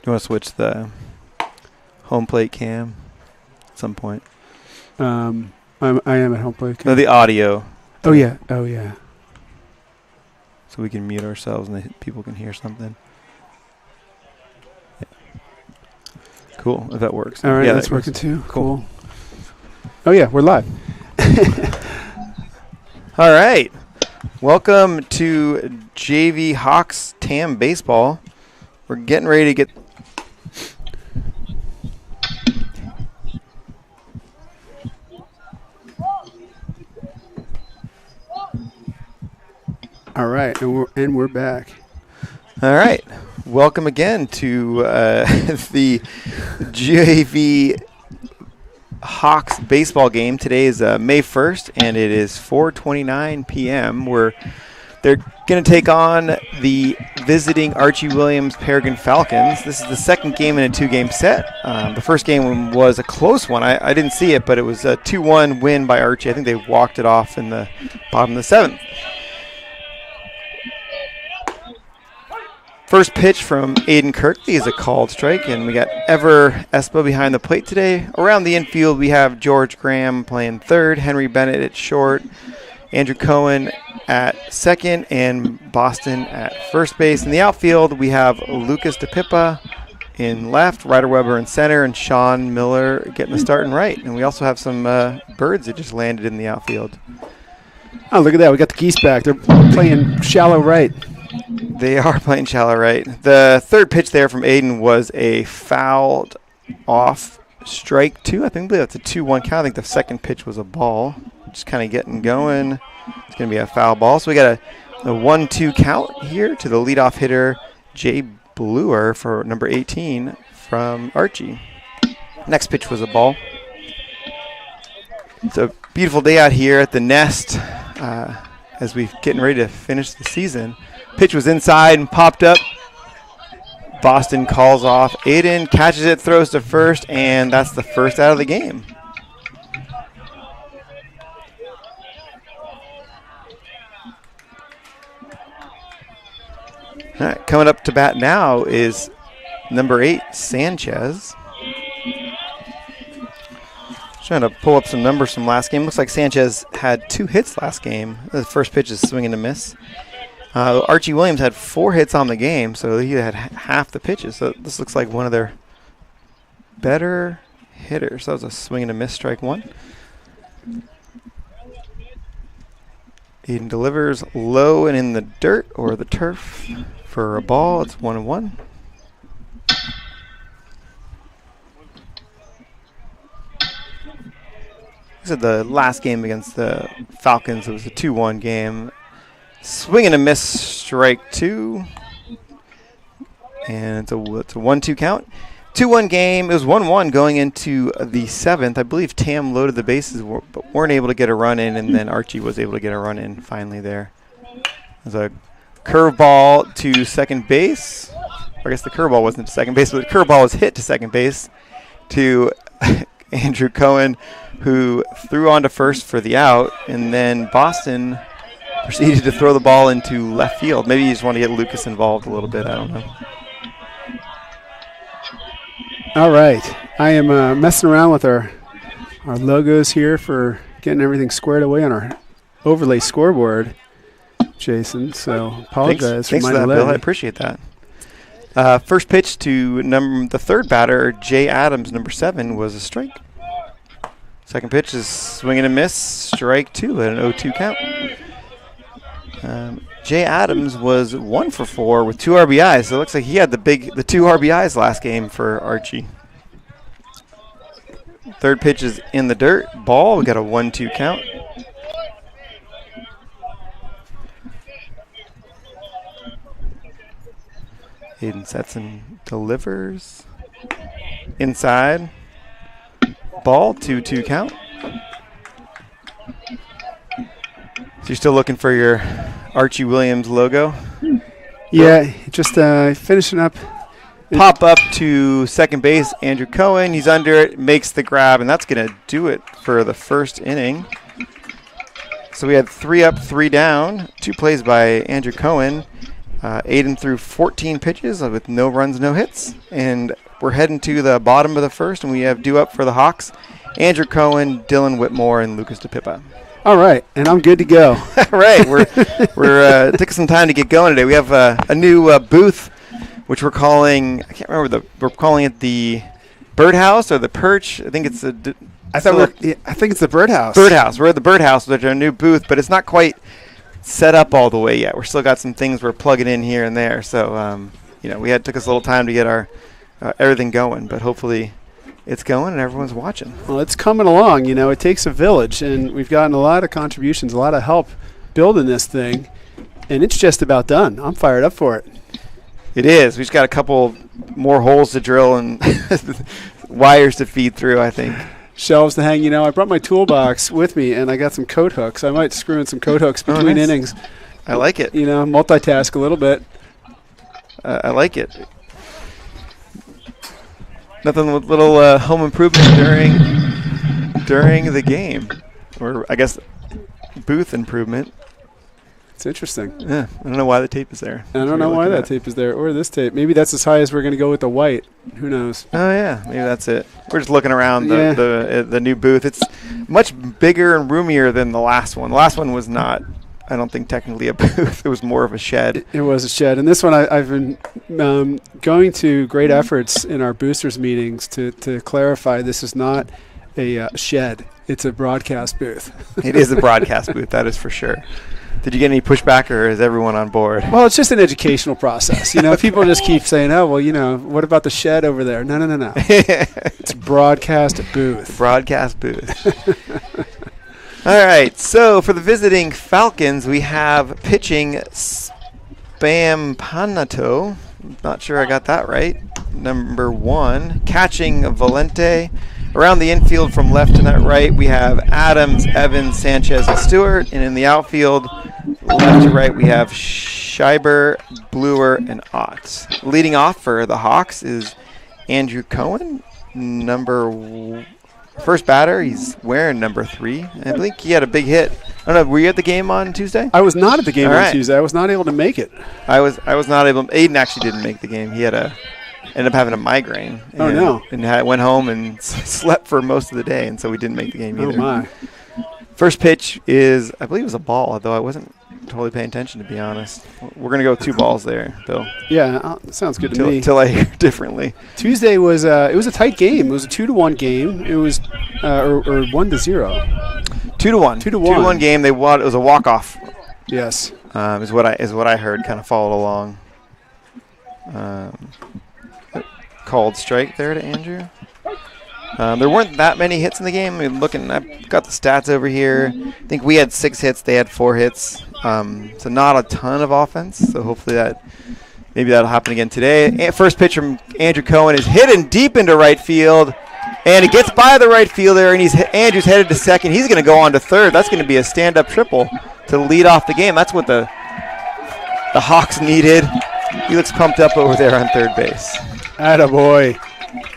You want to switch the home plate cam at some point? I am at home plate. No, the audio. Oh, yeah. Oh, yeah. So we can mute ourselves and people can hear something. Yeah. Cool, if that works. All right, yeah, that's working too. Cool. Oh, yeah, we're live. All right. Welcome to JV Hawks TAM Baseball. We're getting ready to get... All right, and we're back. All right. Welcome again to the JV Hawks baseball game. Today is May 1st, and it is 4:29 p.m. They're going to take on the visiting Archie Williams Peregrine Falcons. This is the second game in a two-game set. The first game was a close one. I didn't see it, but it was a 2-1 win by Archie. I think they walked it off in the bottom of the seventh. First pitch from Aiden Kirkley is a called strike, and we got Ever Espa behind the plate today. Around the infield, we have George Graham playing third, Henry Bennett at short, Andrew Cohen at second, and Boston at first base. In the outfield, we have Lucas DePippa in left, Ryder Weber in center, and Sean Miller getting the start in right. And we also have some birds that just landed in the outfield. Oh, look at that. We got the geese back. They're playing shallow right. They are playing shallow right. The third pitch there from Aiden was a fouled off strike two. I think that's a 2-1 count. I think the second pitch was a ball. Just kind of getting going. It's going to be a foul ball. So we got a 1-2 count here to the leadoff hitter, Jay Bluer, for number 18 from Archie. Next pitch was a ball. It's a beautiful day out here at the Nest as we're getting ready to finish the season. Pitch was inside and popped up. Boston calls off. Aiden catches it, throws to first, and that's the first out of the game. All right, coming up to bat now is number 8, Sanchez. Trying to pull up some numbers from last game. Looks like Sanchez had 2 hits last game. The first pitch is swing and a miss. Archie Williams had 4 hits on the game, so he had half the pitches. So this looks like one of their better hitters. That was a swing and a miss, strike one. Aiden delivers low and in the dirt or the turf for a ball. It's 1-1. This is the last game against the Falcons. It was a 2-1 game. Swing and a miss, strike two. And it's a 1-2 count. 2-1 game. It was 1-1 going into the seventh. I believe Tam loaded the bases but weren't able to get a run in, and then Archie was able to get a run in finally there. There's a curveball to second base. I guess the curveball wasn't to second base, but the curveball was hit to second base to Andrew Cohen, who threw on to first for the out, and then Boston proceeded to throw the ball into left field. Maybe you just want to get Lucas involved a little bit. I don't know. All right. I am messing around with our logos here for getting everything squared away on our overlay scoreboard, Jason. So apologize Thanks for for my that, delay. Bill. I appreciate that. First pitch to the third batter, Jay Adams, number 7, was a strike. Second pitch is swing and a miss, strike 2 at an 0-2 count. Jay Adams was 1 for 4 with 2 RBIs, so it looks like he had the 2 RBIs last game for Archie. Third pitch is in the dirt, ball. We got a 1-2 count. Aiden sets and delivers. Inside, ball, 2-2 count. So you're still looking for your Archie Williams logo? Yeah, just finishing up. Pop up to second base, Andrew Cohen. He's under it, makes the grab, and that's going to do it for the first inning. So we had 3 up, 3 down. 2 plays by Andrew Cohen. 8 through 14 pitches with no runs, no hits. And we're heading to the bottom of the first, and we have due up for the Hawks Andrew Cohen, Dylan Whitmore, and Lucas DePippa. All right, and I'm good to go. All right, we're took some time to get going today. We have a new booth, which we're calling, I can't remember, we're calling it the Birdhouse or the Perch. I think it's I think it's the Birdhouse. Birdhouse. We're at the Birdhouse, which is our new booth, but it's not quite set up all the way yet. We're still got some things we're plugging in here and there. So, took us a little time to get our everything going, but hopefully it's going and everyone's watching. Well, it's coming along. It takes a village, and we've gotten a lot of contributions, a lot of help building this thing, and it's just about done. I'm fired up for it. It is. We've just got a couple more holes to drill and wires to feed through, I think. Shelves to hang. I brought my toolbox with me, and I got some coat hooks. I might screw in some coat hooks between innings. I like it. Multitask a little bit. I like it. Nothing with little home improvement during the game, or I guess booth improvement. It's interesting. Yeah, I don't know why the tape is there. I don't know why that tape is there, or this tape. Maybe that's as high as we're going to go with the white. Who knows? Oh yeah, maybe that's it. We're just looking around the new booth. It's much bigger and roomier than the last one. The last one was not, I don't think, technically a booth. It was more of a shed. It was a shed. And this one, I've been going to great efforts in our boosters meetings to clarify this is not a shed. It's a broadcast booth. It is a broadcast booth, that is for sure. Did you get any pushback, or is everyone on board? Well, it's just an educational process. People just keep saying, oh, well, what about the shed over there? No. It's broadcast booth. Broadcast booth. All right, so for the visiting Falcons, we have pitching Spampanato. Not sure I got that right. Number 1. Catching Valente. Around the infield from left to right, we have Adams, Evans, Sanchez, and Stewart. And in the outfield, left to right, we have Scheiber, Bluer, and Ott. Leading off for the Hawks is Andrew Cohen, first batter. He's wearing number 3. I think he had a big hit. I don't know, were you at the game on Tuesday? I was not at the game on Tuesday. I was not able to make it. I was not able. Aiden actually didn't make the game. He ended up having a migraine. Oh, no. And went home and slept for most of the day, and so we didn't make the game either. Oh, my. First pitch is, I believe it was a ball, although I wasn't totally paying attention, to be honest. We're going to go 2 balls there, Bill. Yeah, sounds good to me. Till I hear differently. Tuesday was it was a tight game. It was a 2-1 game. It was or 1-0. 2-1. 2-1. 2-1 game. It was a walk-off. Yes. Is what I heard. Kind of followed along. Called strike there to Andrew. There weren't that many hits in the game. I've got the stats over here. I think we had 6 hits. They had 4 hits. So not a ton of offense. So hopefully maybe that'll happen again today. First pitch from Andrew Cohen is hit deep into right field. And it gets by the right fielder, and Andrew's headed to second. He's going to go on to third. That's going to be a stand-up triple to lead off the game. That's what the Hawks needed. He looks pumped up over there on third base. Attaboy.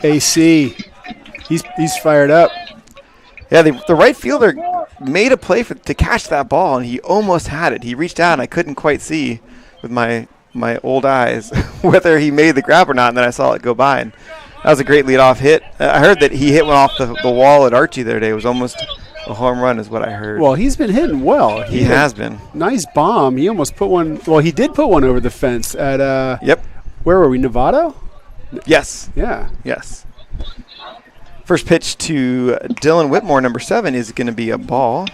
AC. He's fired up. Yeah, the right fielder made a play to catch that ball, and he almost had it. He reached out, and I couldn't quite see with my old eyes whether he made the grab or not, and then I saw it go by. And that was a great leadoff hit. I heard that he hit one off the wall at Archie the other day. It was almost a home run is what I heard. Well, he's been hitting well. He has been. Nice bomb. He almost put one. Well, he did put one over the fence at Yep. Where were we? Novato? Yes. Yeah. Yes. First pitch to Dylan Whitmore, number 7, is going to be a ball.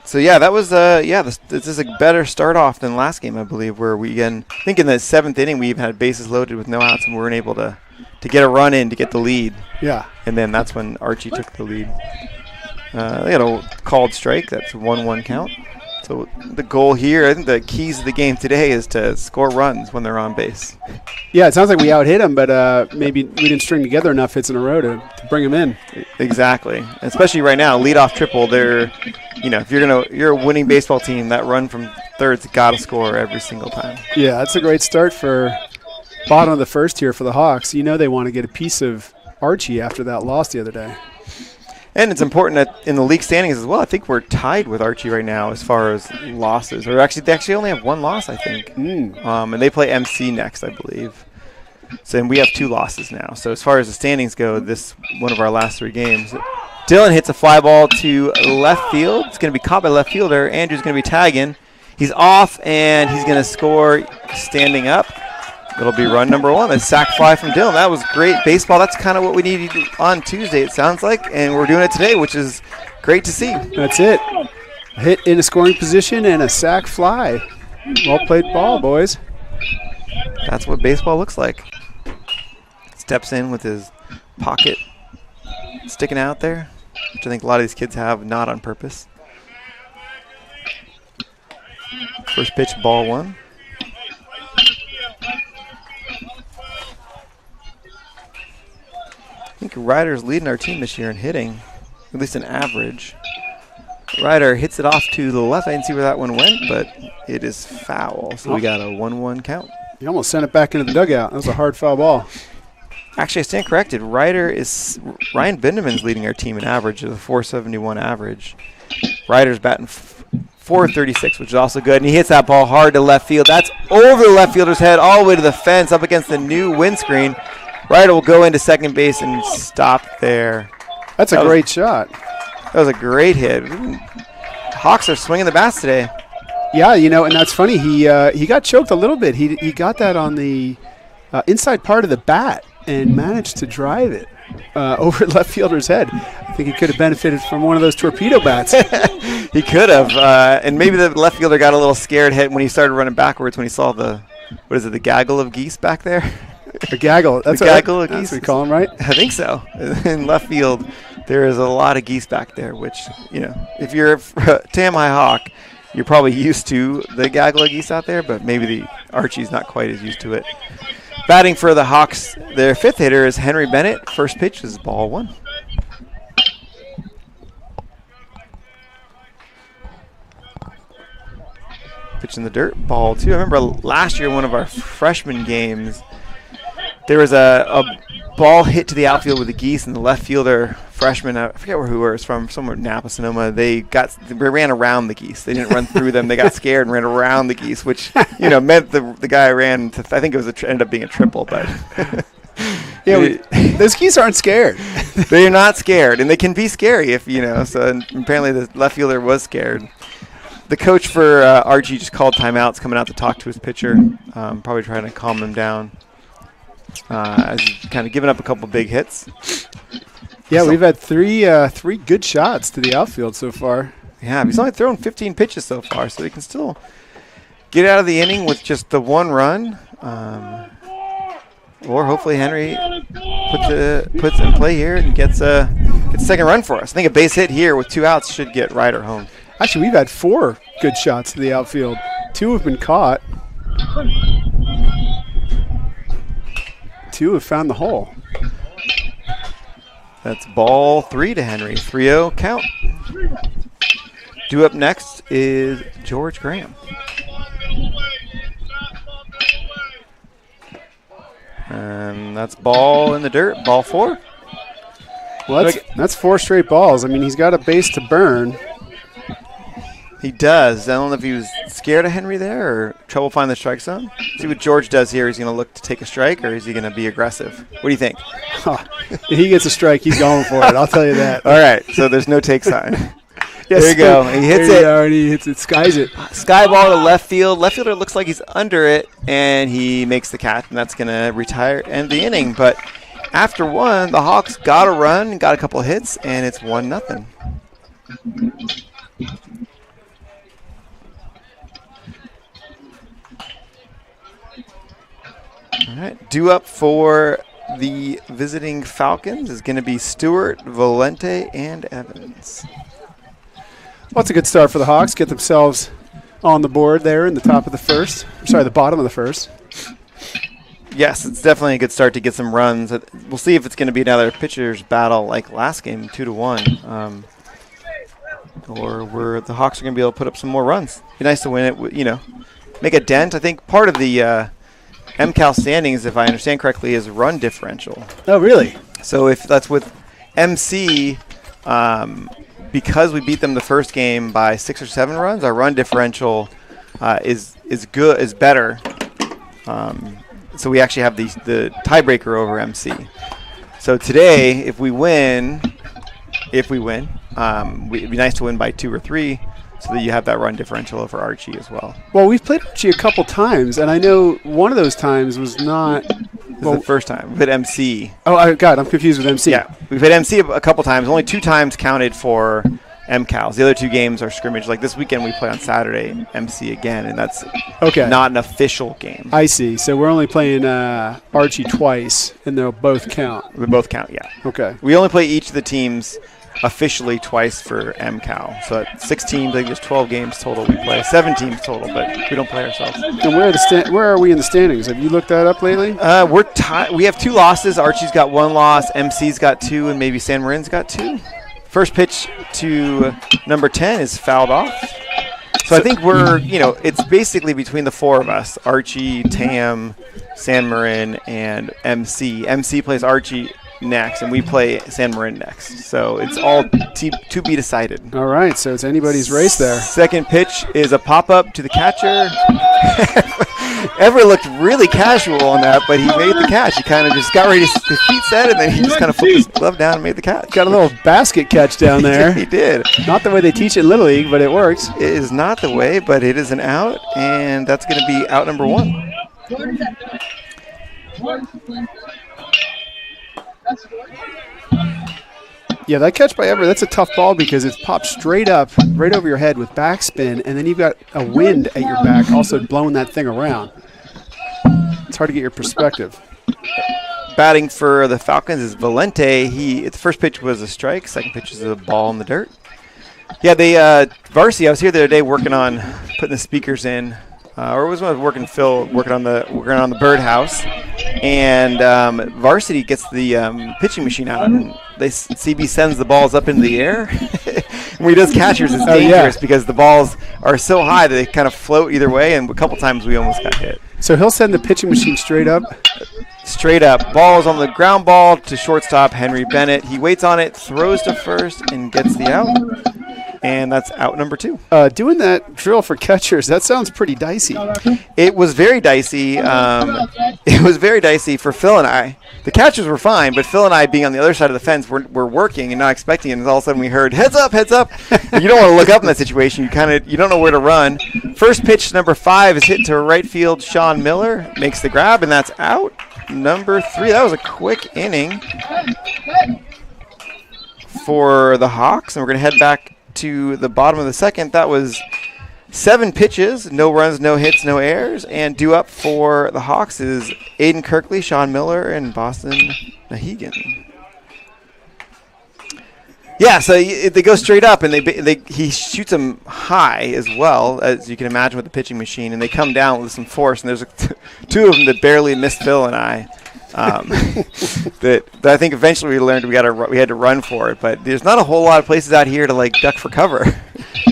So, yeah, that was this is a better start off than last game, I believe, where I think in the 7th inning we even had bases loaded with no outs and we weren't able to get a run in to get the lead. Yeah. And then that's when Archie took the lead. They had a called strike. That's 1-1 count. So the goal here, I think the keys of the game today is to score runs when they're on base. Yeah, it sounds like we out-hit them, but maybe we didn't string together enough hits in a row to bring them in. Exactly. Especially right now, leadoff triple, if you're a winning baseball team, that run from third's got to score every single time. Yeah, that's a great start for bottom of the first here for the Hawks. They want to get a piece of Archie after that loss the other day. And it's important that in the league standings as well, I think we're tied with Archie right now as far as losses. Or actually, they actually only have one loss, I think. And they play MC next, I believe. So and we have 2 losses now. So as far as the standings go, this one of our last 3 games. Dylan hits a fly ball to left field. It's going to be caught by left fielder. Andrew's going to be tagging. He's off, and he's going to score standing up. It'll be run number 1. A sac fly from Dylan. That was great baseball. That's kind of what we needed on Tuesday, it sounds like. And we're doing it today, which is great to see. That's it. A hit in a scoring position and a sac fly. Well played ball, boys. That's what baseball looks like. Steps in with his pocket sticking out there, which I think a lot of these kids have, not on purpose. First pitch, ball 1. I think Ryder's leading our team this year in hitting, at least an average. Ryder hits it off to the left. I didn't see where that one went, but it is foul. So we got a 1-1 count. You almost sent it back into the dugout. That was a hard foul ball. Actually, I stand corrected. Ryan Bindeman's leading our team in average with a 471 average. Ryder's batting 436, which is also good. And he hits that ball hard to left field. That's over the left fielder's head all the way to the fence up against the new windscreen. Ryder will go into second base and stop there. That's a great shot. That was a great hit. Hawks are swinging the bats today. Yeah, and that's funny. He got choked a little bit. He got that on the inside part of the bat and managed to drive it over left fielder's head. I think he could have benefited from one of those torpedo bats. He could have. And maybe the left fielder got a little scared hit when he started running backwards when he saw the gaggle of geese back there? A gaggle. That's of geese. That's what we call them, right? I think so. In left field, there is a lot of geese back there, which, if you're a Tam High Hawk, you're probably used to the gaggle of geese out there, but maybe the Archie's not quite as used to it. Batting for the Hawks, their 5th hitter is Henry Bennett. First pitch is ball 1. Pitch in the dirt, ball 2. I remember last year, one of our freshman games, there was a ball hit to the outfield with the geese, and the left fielder, freshman, I forget who it was from, somewhere in Napa, Sonoma, they ran around the geese. They didn't run through them. They got scared and ran around the geese, which meant the guy ran. I think it was ended up being a triple, but yeah, those geese aren't scared. They're not scared, and they can be scary if So apparently the left fielder was scared. The coach for Archie just called timeouts, coming out to talk to his pitcher, probably trying to calm him down. As he's kind of giving up a couple big hits. Yeah, we've had three good shots to the outfield so far. Yeah, he's only thrown 15 pitches so far, so he can still get out of the inning with just the 1 run. Or hopefully Henry puts in play here and gets a second run for us. I think a base hit here with 2 outs should get Ryder home. Actually, we've had 4 good shots to the outfield. 2 have been caught. 2 have found the hole. That's ball 3 to Henry. 3-0 count. Due up next is George Graham. And that's ball in the dirt. Ball 4. Well, that's 4 straight balls. I mean, he's got a base to burn. He does. I don't know if he was scared of Henry there or trouble finding the strike zone. See what George does here. Is he going to look to take a strike, or is he going to be aggressive? What do you think? If he gets a strike, he's going for it. I'll tell you that. All right. So there's no take sign. Yes, there you go. He hits it. And he hits it. Skies it. Sky ball to left field. Left fielder looks like he's under it, and he makes the catch, and that's going to retire end the inning. But after 1, the Hawks got a run, got a couple of hits, and it's 1-0. All right, due up for the visiting Falcons is going to be Stewart, Valente, and Evans. Well, it's a good start for the Hawks. Get themselves on the board there in the top of the first. Sorry, the bottom of the first. Yes, it's definitely a good start to get some runs. We'll see if it's going to be another pitcher's battle like last game, 2-1, or where the Hawks are going to be able to put up some more runs. Be nice to win it, make a dent. I think part of the MCAL standings, if I understand correctly, is run differential. Oh, really? So if that's with MC, because we beat them the first game by 6 or 7 runs, our run differential is better. So we actually have the tiebreaker over MC. So today, if we win, it'd be nice to win by 2 or 3, so that you have that run differential over Archie as well. Well, we've played Archie a couple times, and I know one of those times was not. This is the first time. We've hit MC. Oh, God, I'm confused with MC. Yeah, we've hit MC a couple times. Only 2 times counted for MCALs. The other 2 games are scrimmage. Like this weekend, we play on Saturday MC again, and that's not an official game. I see. So we're only playing Archie twice, and they'll both count. They both count, yeah. Okay. We only play each of the teams officially twice for MCAL. So at 6 teams, I think there's 12 games total we play. 7 teams total, but we don't play ourselves. And where are we in the standings? Have you looked that up lately? We're tied. We have 2 losses. Archie's got 1 loss. MC's got 2, and maybe San Marin's got 2. First pitch to number 10 is fouled off. So I think we're, it's basically between the 4 of us, Archie, Tam, San Marin, and MC. MC plays Archie next, and we play San Marin next. So it's all to be decided. All right, so it's anybody's race there. Second pitch is a pop-up to the catcher. Ever looked really casual on that, but he made the catch. He kind of just got ready, his feet set, and then he just kind of flipped his glove down and made the catch. Got a little basket catch down there. He did. Not the way they teach it in Little League, but it works. It is not the way, but it is an out, and that's going to be out number 1. Yeah, that catch by Everett, that's a tough ball because it's popped straight up, right over your head with backspin, and then you've got a wind at your back also blowing that thing around. It's hard to get your perspective. Batting for the Falcons is Valente. The first pitch was a strike. Second pitch is a ball in the dirt. Yeah, varsity, I was here the other day working on putting the speakers in. Or it was when I was working on the birdhouse, and varsity gets the pitching machine out, and CB sends the balls up into the air. When he does catchers, it's dangerous because the balls are so high that they kind of float either way, and a couple times we almost got hit. So he'll send the pitching machine straight up? Straight up. Ball's on the ground ball to shortstop, Henry Bennett. He waits on it, throws to first, and gets the out. And that's out number 2. Doing that drill for catchers, that sounds pretty dicey. It was very dicey. It was very dicey for Phil and I. The catchers were fine, but Phil and I, being on the other side of the fence, we're working and not expecting it. And all of a sudden we heard, heads up, heads up. You don't want to look up in that situation. You don't know where to run. First pitch, number 5, is hit to right field. Sean Miller makes the grab, and that's out. Number 3. That was a quick inning for the Hawks, and we're going to head back to the bottom of the second. That was 7 pitches, no runs, no hits, no errors, and due up for the Hawks is Aiden Kirkley, Sean Miller, and Boston Nahegan. Yeah, so they go straight up, and he shoots them high as well, as you can imagine with the pitching machine, and they come down with some force, and there's 2 of them that barely missed Phil and I. That I think eventually we learned we had to run for it, but there's not a whole lot of places out here to duck for cover.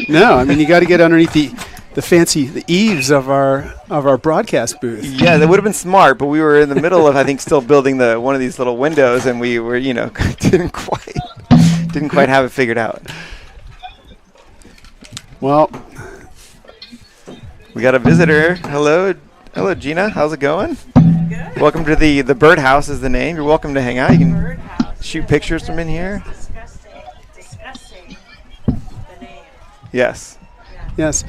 No, I mean you got to get underneath the eaves of our broadcast booth. Yeah, that would have been smart, but we were in the middle of still building one of these little windows, and we were didn't quite have it figured out. Well, we got a visitor. Hello, Gina. How's it going? Good. Welcome to the Birdhouse is the name. You're welcome to hang out. You can shoot pictures from in here. Discussing the name. Yes. Yes.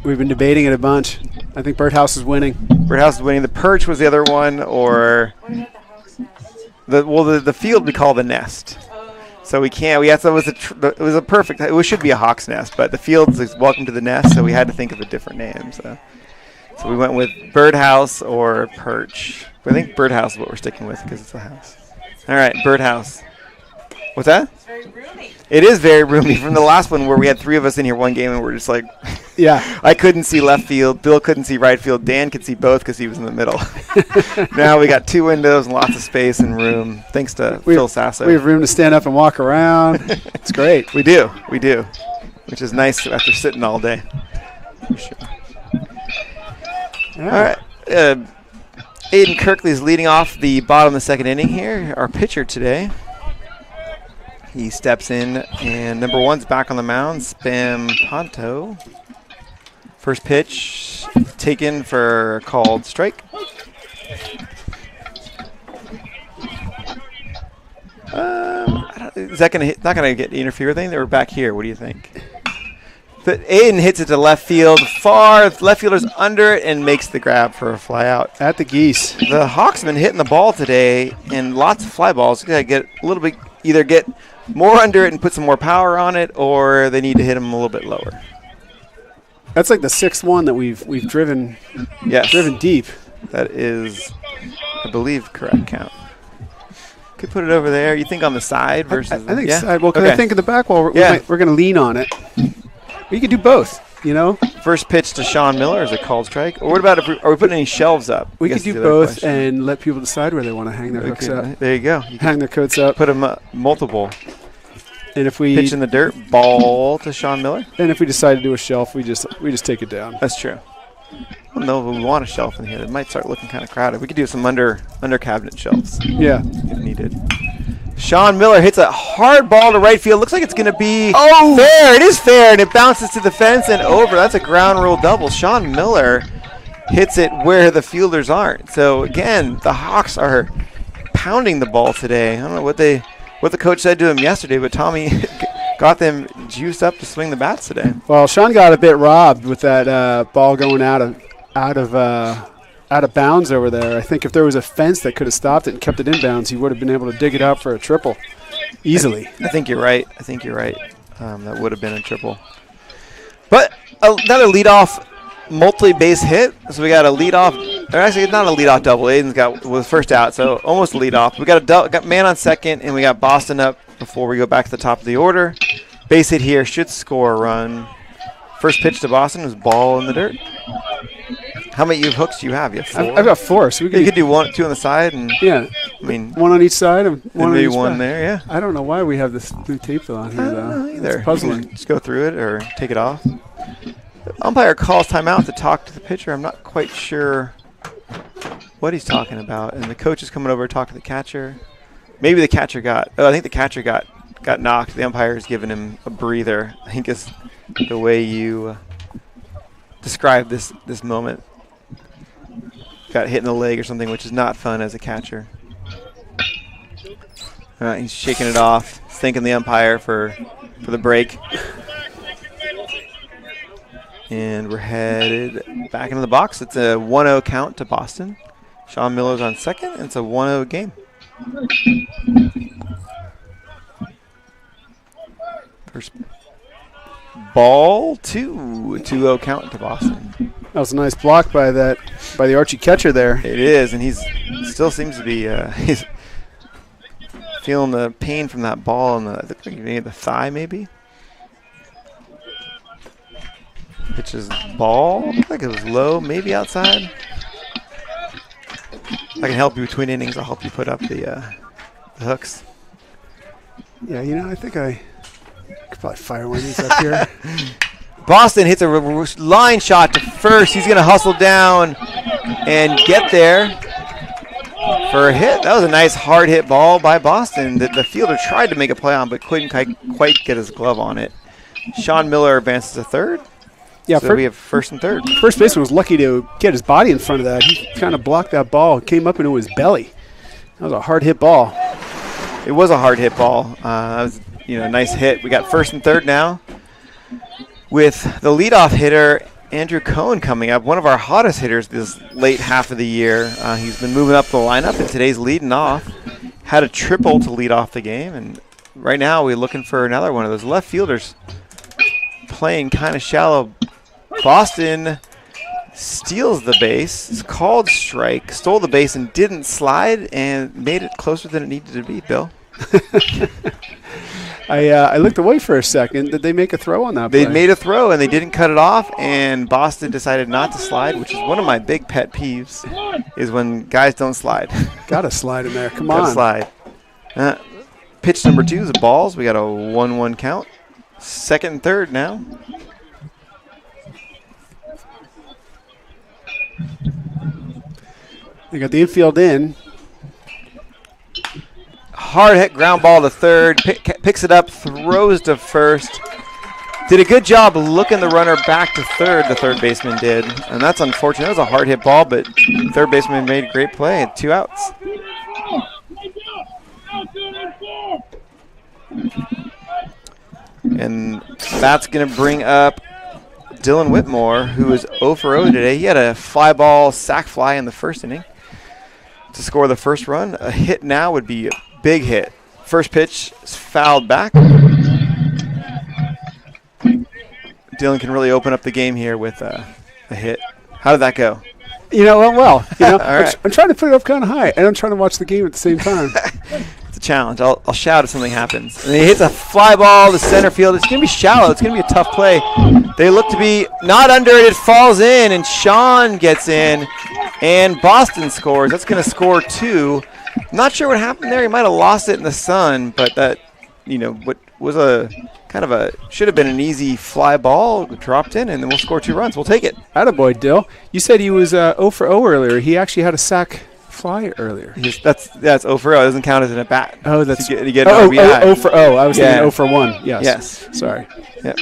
We've been debating it a bunch. I think Birdhouse is winning. Birdhouse is winning. The Perch was the other one, or What about the house nest? the field we call the nest. Oh. So we can't. It was a perfect. It should be a hawk's nest, but the field is welcome to the nest. So we had to think of a different name. So we went with Birdhouse or Perch. But I think Birdhouse is what we're sticking with because it's the house. All right, Birdhouse. What's that? It's very roomy. It is very roomy. From the last one where we had 3 of us in here one game and we're just like, yeah. I couldn't see left field. Bill couldn't see right field. Dan could see both because he was in the middle. Now we got 2 windows and lots of space and room, thanks to Phil Sasso. We have room to stand up and walk around. It's great. We do, which is nice after sitting all day. For sure. Yeah. All right. Aiden Kirkley is leading off the bottom of the second inning here, our pitcher today. He steps in, and number 1's back on the mound, Spam Ponto. First pitch taken for a called strike. Is that not going to get interfered with anything? They were back here. What do you think? But Aiden hits it to left field, far. Left fielder's under it and makes the grab for a fly out. At the Geese. The Hawks have been hitting the ball today, and lots of fly balls. Got to get a little bit, either get more under it and put some more power on it, or they need to hit them a little bit lower. That's like the 6th one that we've driven. Yes, driven deep. That is, I believe, correct count. Could put it over there. You think on the side versus? I think yeah? side. Well, because Okay. I think in the back wall Yeah. we're going to lean on it. We could do both. You know, First pitch to Sean Miller is a called strike. Or what about if are we putting any shelves up? we I could guess do is the other both question. and let people decide where they want to hang their hooks Okay, up, there you go. You can hang their coats up. put them multiple. And if we Pitch in the dirt, ball to Sean Miller. decide to do a shelf, we just take it down. That's true. I don't know if we want a shelf in here. It might start looking kind of crowded. We could do some under cabinet shelves Yeah. if needed. Sean Miller hits a hard ball to right field. Looks like it's going to be fair. It is fair, and it bounces to the fence and over. That's a ground rule double. Sean Miller hits it where the fielders aren't. So, again, the Hawks are pounding the ball today. I don't know what the coach said to him yesterday, but Tommy got them juiced up to swing the bats today. Well, Sean got a bit robbed with that ball going out of bounds over there. I think if there was a fence that could have stopped it and kept it in bounds, he would have been able to dig it out for a triple easily. I think you're right. That would have been a triple. But another leadoff multi-base hit. So we got a leadoff, or actually not a leadoff double. Aiden's was first out, so almost a leadoff. We got man on second, and we got Boston up before we go back to the top of the order. Base hit here should score a run. First pitch to Boston was ball in the dirt. How many hooks do you have? You have 4? I've got 4, so we You could do 1, 2 on the side, and yeah, I mean, one on each side and one on maybe each one back. there. Yeah. I don't know why we have this blue tape though on here I though. don't know either. It's puzzling. You can just go through it or take it off. The umpire calls timeout to talk to the pitcher. I'm not quite sure what he's talking about. And the coach is coming over to talk to the catcher. Maybe the catcher I think the catcher got knocked. The umpire is giving him a breather. I think is the way you describe this moment. Got hit in the leg or something, which is not fun as a catcher. All right, he's shaking it off. He's thanking the umpire for the break. And we're headed back into the box. It's a 1-0 count to Boston. Sean Miller's on second, and it's a 1-0 game. First ball, 2-0 count to Boston. That was a nice block by the Archie catcher there. It is, and he's still seems to be he's feeling the pain from that ball in the, I think the thigh maybe. Pitch is ball. Looked like it was low, maybe outside. I can help you between innings. I'll help you put up the hooks. Yeah, I think I could probably fire one of these up here. Boston hits a line shot to first. He's going to hustle down and get there for a hit. That was a nice hard hit ball by Boston that the fielder tried to make a play on but couldn't quite get his glove on it. Sean Miller advances to third. Yeah, So we have first and third. first baseman was lucky to get his body in front of that. He kind of blocked that ball. It came up into his belly. That was a hard hit ball. It was a hard hit ball. That was a nice hit. We got first and third now with the leadoff hitter, Andrew Cohn, coming up. One of our hottest hitters this late half of the year. He's been moving up the lineup, and today's leading off. Had a triple to lead off the game, and right now we're looking for another one of those left fielders playing kind of shallow. Boston steals the base. It's called strike. Stole the base and didn't slide and made it closer than it needed to be, Bill. I looked away for a second. Did they make a throw on that play? They made a throw and they didn't cut it off, and Boston decided not to slide, which is one of my big pet peeves, is when guys don't slide. Got to slide in there. Come Gotta on. slide. Pitch number 2 is balls. We got a 1-1 count. Second and third now. They got the infield in. hard hit ground ball to third. Picks it up, throws to first. Did a good job looking the runner back to third, the third baseman did. And that's unfortunate. That was a hard hit ball, but third baseman made a great play at 2 outs. And that's going to bring up Dylan Whitmore, who is 0 for 0 today. He had a fly ball sac fly in the first inning to score the first run. A hit now would be a big hit. First pitch is fouled back. Dylan can really open up the game here with a hit. How did that go? You know, well. You know, All right. I'm trying to put it up kind of high, and I'm trying to watch the game at the same time. It's a challenge. I'll shout if something happens. And he hits a fly ball to center field. It's going to be shallow. It's going to be a tough play. They look to be not under it. It falls in, and Sean gets in, and Boston scores. That's going to score 2. Not sure what happened there. He might have lost it in the sun, but that, what was a kind of should have been an easy fly ball, dropped in, and then we'll score 2 runs. We'll take it. Attaboy, Dill. You said he was 0 for 0 earlier. He actually had a sac fly earlier. That's 0 for 0. It doesn't count as an at-bat. Oh, that's... So you get an RBI. 0 for 0. I was thinking 0 for 1. Yes. Sorry. Yep.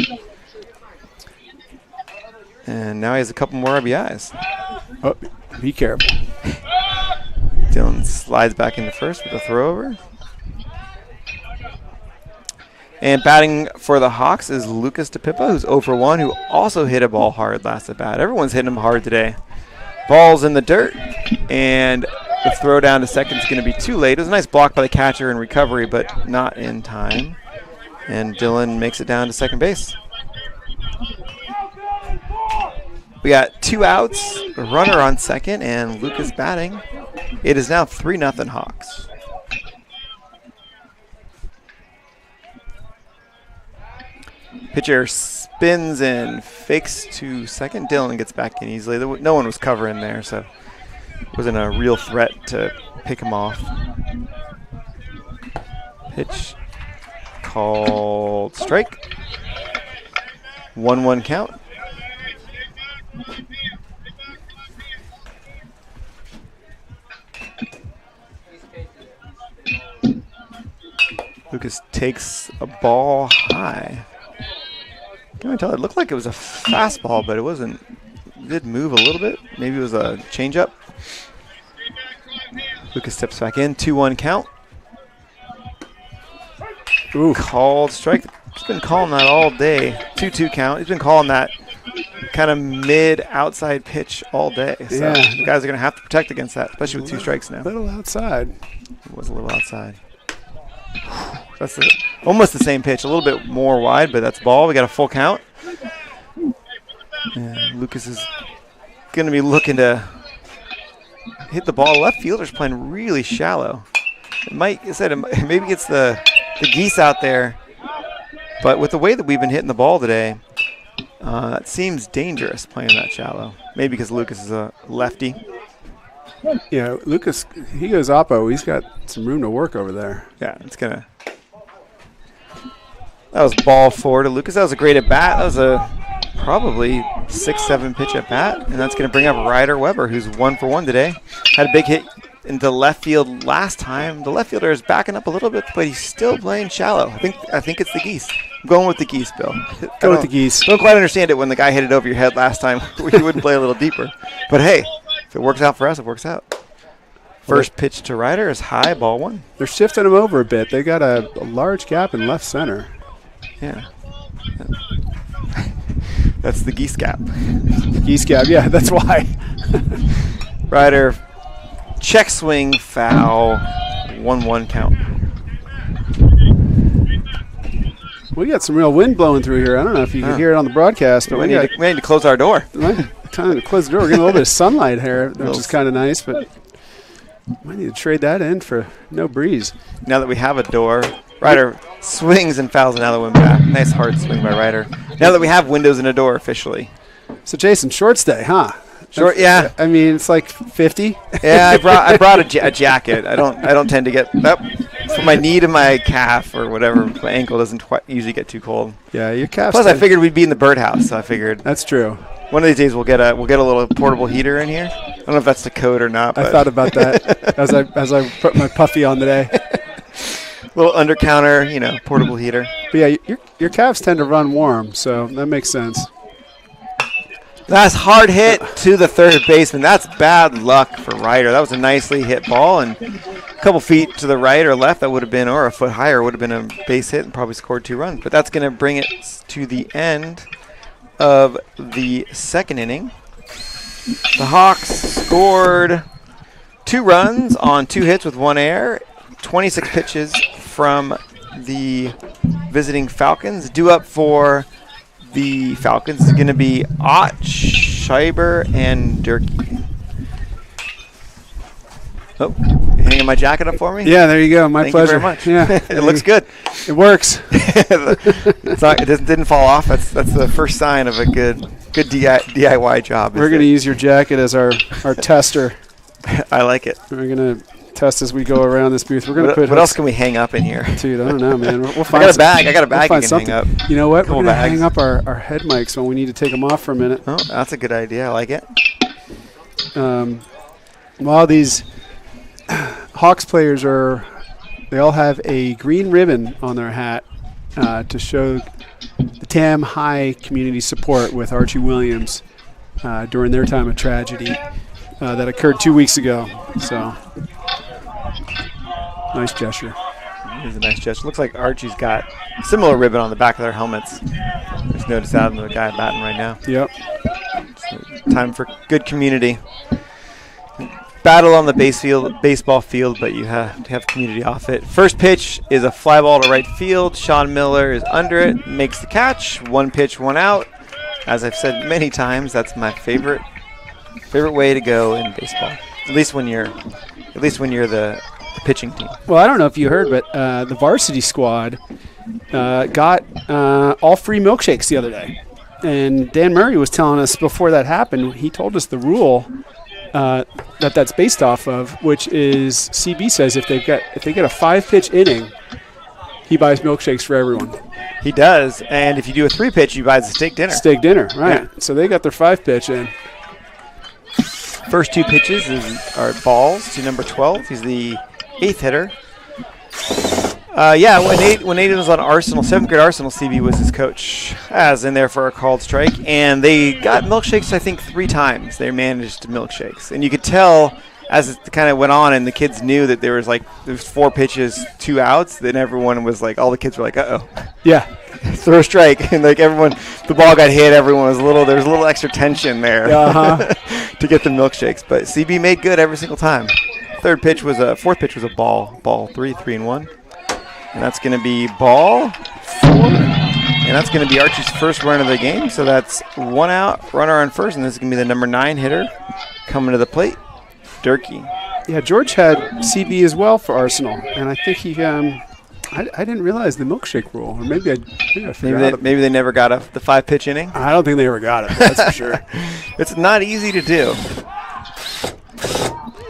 And now he has a couple more RBIs. Oh, be careful. Dylan slides back into first with a throwover. And batting for the Hawks is Lucas DePippa, who's 0 for 1, who also hit a ball hard last at bat. Everyone's hitting him hard today. Ball's in the dirt, and the throw down to second is going to be too late. It was a nice block by the catcher in recovery, but not in time. And Dylan makes it down to second base. We got 2 outs, a runner on second, and Lucas batting. It is now 3-0 Hawks. Pitcher spins and fakes to second. Dylan gets back in easily. No one was covering there, so it wasn't a real threat to pick him off. Pitch called strike. 1-1 count. Lucas takes a ball high. Can I tell? It looked like it was a fastball, but it wasn't. It did move a little bit. Maybe it was a changeup. Lucas steps back in. 2-1 count. Ooh. Called strike. He's been calling that all day. 2-2 count. He's been calling that kind of mid-outside pitch all day. So Yeah. the guys are going to have to protect against that, especially with 2 strikes now. A little outside. It was a little outside. That's almost the same pitch, a little bit more wide, but that's ball. We got a full count. And Lucas is going to be looking to hit the ball. Left fielder's playing really shallow. It might, I said, maybe it's the geese out there, but with the way that we've been hitting the ball today, it seems dangerous playing that shallow. Maybe because Lucas is a lefty. Yeah, Lucas, he goes oppo. He's got some room to work over there. Yeah, it's going to. That was ball 4 to Lucas. That was a great at bat. That was a probably 6-7 pitch at bat, and that's going to bring up Ryder Weber, who's 1 for 1 today. Had a big hit into left field last time. The left fielder is backing up a little bit, but he's still playing shallow. I think it's the geese. I'm going with the geese, Bill. Go with the geese. Don't quite understand it when the guy hit it over your head last time. We wouldn't play a little deeper. But hey, if it works out for us, it works out. First pitch to Ryder is high, ball 1. They're shifting him over a bit. They got a large gap in left center. Yeah. That's the geese gap. Geese gap, yeah, that's why. Ryder, check swing, foul, 1-1 count. We got some real wind blowing through here. I don't know if you can hear it on the broadcast, but We need to close our door. time to close the door. We're getting a little bit of sunlight here, which is kind of nice, but might need to trade that in for no breeze. Now that we have a door, Ryder swings and fouls another one back. Nice hard swing by Ryder. Now that we have windows and a door officially. So, Jason, short stay, huh? Short, yeah. I mean, it's like 50. Yeah, I brought a jacket. I don't tend to get up for my knee to my calf or whatever. My ankle doesn't quite usually get too cold. Yeah, your calf. Plus, I figured we'd be in the birdhouse, so I figured that's true. One of these days we'll get a little portable heater in here. I don't know if that's the code or not. But I thought about that as I put my puffy on today. Little under counter, portable heater. But yeah, your calves tend to run warm, so that makes sense. Nice hard hit to the third baseman. That's bad luck for Ryder. That was a nicely hit ball, and a couple feet to the right or left, that would have been, or a foot higher, would have been a base hit and probably scored 2 runs. But that's going to bring it to the end of the second inning. The Hawks scored 2 runs on 2 hits with 1 error. 26 pitches from the visiting Falcons. Due up for the Falcons is going to be Ott, Schreiber, and Durkee. Oh, hanging my jacket up for me? Yeah, there you go. My Thank pleasure. you very much. Yeah, it looks good. It works. It didn't fall off. That's the first sign of a good DIY job. We're going to use your jacket as our tester. I like it. We're going to test as we go around this booth. We're going to put. What else can we hang up in here? Dude, I don't know, man. We'll find. I got a bag We'll you can something. hang up. You know what? Couple We're going to bags. hang up our head mics when we need to take them off for a minute. Oh, that's a good idea. I like it. While these Hawks players they all have a green ribbon on their hat to show the Tam High community support with Archie Williams during their time of tragedy that occurred 2 weeks ago. So, nice gesture. It is a nice gesture. Looks like Archie's got a similar ribbon on the back of their helmets. Just noticed that in the guy batting right now. Yep. So time for good community. Battle on the baseball field, but you have to have community off it. First pitch is a fly ball to right field. Sean Miller is under it, makes the catch. 1 pitch, 1 out. As I've said many times, that's my favorite way to go in baseball. At least when you're the pitching team. Well, I don't know if you heard, but the varsity squad got all free milkshakes the other day. And Dan Murray was telling us before that happened, he told us the rule that's based off of, which is CB says if they get a 5-pitch inning, he buys milkshakes for everyone. He does, and if you do a 3-pitch, he buys a steak dinner. Steak dinner, right? Yeah. So they got their 5-pitch in. First 2 pitches are balls to number 12. He's the 8th hitter. When Nate was on Arsenal, 7th grade Arsenal, CB was his coach. As in there for a called strike, and they got milkshakes. I think 3 times they managed milkshakes, and you could tell as it kind of went on, and the kids knew that there was 4 pitches, 2 outs. Then everyone was like, all the kids were like, "Uh-oh, yeah, throw a strike!" And everyone, the ball got hit. Everyone was there was a little extra tension there to get the milkshakes. But CB made good every single time. Fourth pitch was a ball 3-1. And that's going to be ball 4. And that's going to be Archie's first run of the game. So that's 1 out, runner on first. And this is going to be the number 9 hitter coming to the plate, Durkee. Yeah, George had CB as well for Arsenal. And I think he I didn't realize the milkshake rule. Or maybe I forgot. Maybe they never got the 5-pitch inning. I don't think they ever got it, that's for sure. It's not easy to do.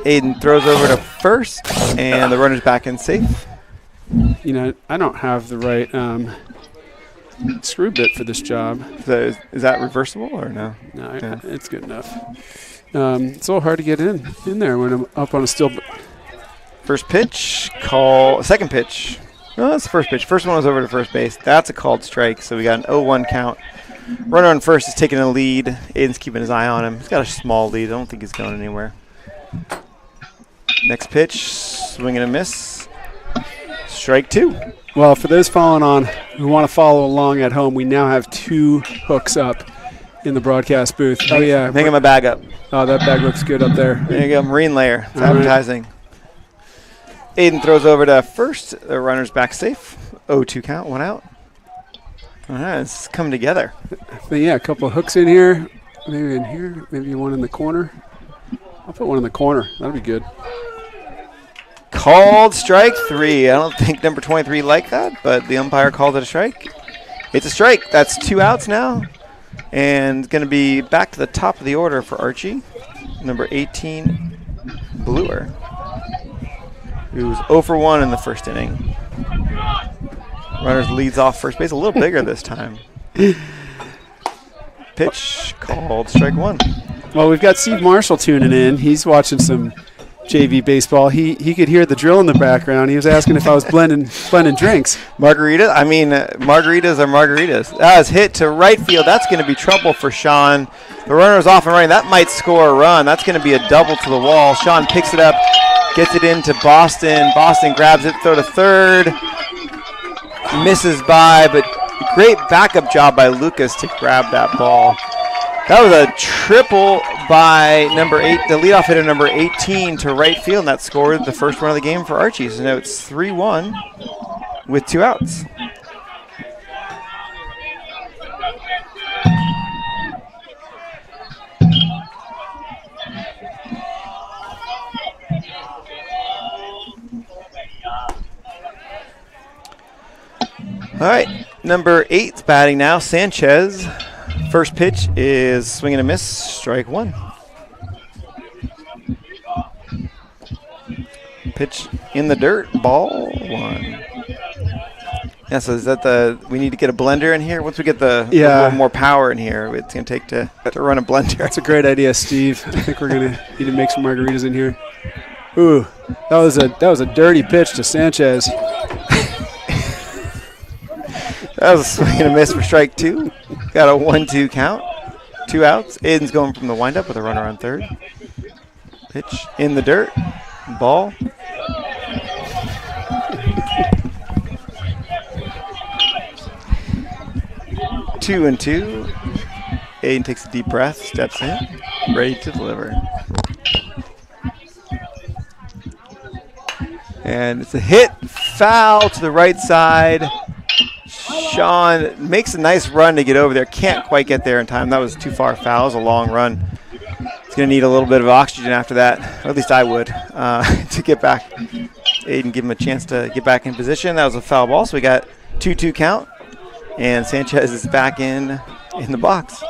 Aiden throws over to first, and the runner's back in safe. You know, I don't have the right screw bit for this job. So is that reversible or no? No, Yeah. it's good enough. It's a little hard to get in there when I'm up on a still. First pitch, second pitch. No, that's the first pitch. First one was over to first base. That's a called strike, so we got an 0-1 count. Runner on first is taking a lead. Aiden's keeping his eye on him. He's got a small lead. I don't think he's going anywhere. Next pitch, swing and a miss. Strike 2. Well, for those following on who want to follow along at home, we now have 2 hooks up in the broadcast booth. Oh, yeah. I'm hanging my bag up. Oh, that bag looks good up there. There you go, Marine Layer. It's All advertising. Right. Aiden throws over to first. The runner's back safe. 0-2 count, 1 out. All right, it's coming together. But yeah, a couple of hooks in here. Maybe in here. Maybe one in the corner. I'll put one in the corner. That'll be good. Called strike 3. I don't think number 23 liked that, but the umpire called it a strike. It's a strike. That's 2 outs now. And going to be back to the top of the order for Archie. Number 18, Bluer, who's 0 for 1 in the first inning. Runners leads off first base, a little bigger this time. Pitch called strike 1. Well, we've got Steve Marshall tuning in. He's watching some JV baseball. He could hear the drill in the background. He was asking if I was blending drinks. Margaritas? I mean, margaritas are margaritas. That was hit to right field. That's going to be trouble for Sean. The runner's off and running. That might score a run. That's going to be a double to the wall. Sean picks it up, gets it into Boston. Boston grabs it, throw to third. Misses by, but great backup job by Lucas to grab that ball. That was a triple by number 8, the leadoff hitter number 18 to right field, and that scored the first run of the game for Archie. So now it's 3-1 with 2 outs. All right, number 8's batting now, Sanchez. First pitch is swing and a miss, strike 1. Pitch in the dirt, ball 1. Yeah, so is that we need to get a blender in here? Once we get a little more power in here, it's going to take to run a blender. That's a great idea, Steve. I think we're going to need to make some margaritas in here. Ooh, that was a dirty pitch to Sanchez. That was a swing and a miss for strike 2. Got a 1-2 count. 2 outs. Aiden's going from the windup with a runner on third. Pitch in the dirt. Ball. Two and 2. Aiden takes a deep breath, steps in, ready to deliver. And it's a hit, foul to the right side. Sean makes a nice run to get over there. Can't quite get there in time. That was too far foul. It was a long run. He's going to need a little bit of oxygen after that, or at least I would, to get back. Aiden give him a chance to get back in position. That was a foul ball, so we got 2-2 count. And Sanchez is back in the box.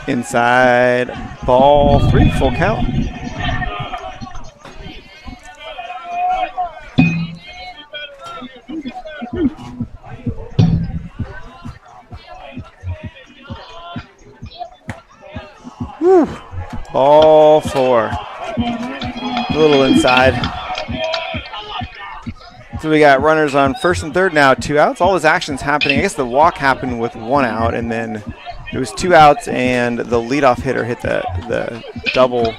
Inside, ball 3, full count. Whew. Ball 4. A little inside. So we got runners on first and third now, 2 outs. All this action's happening. I guess the walk happened with 1 out, and then it was 2 outs, and the leadoff hitter hit the double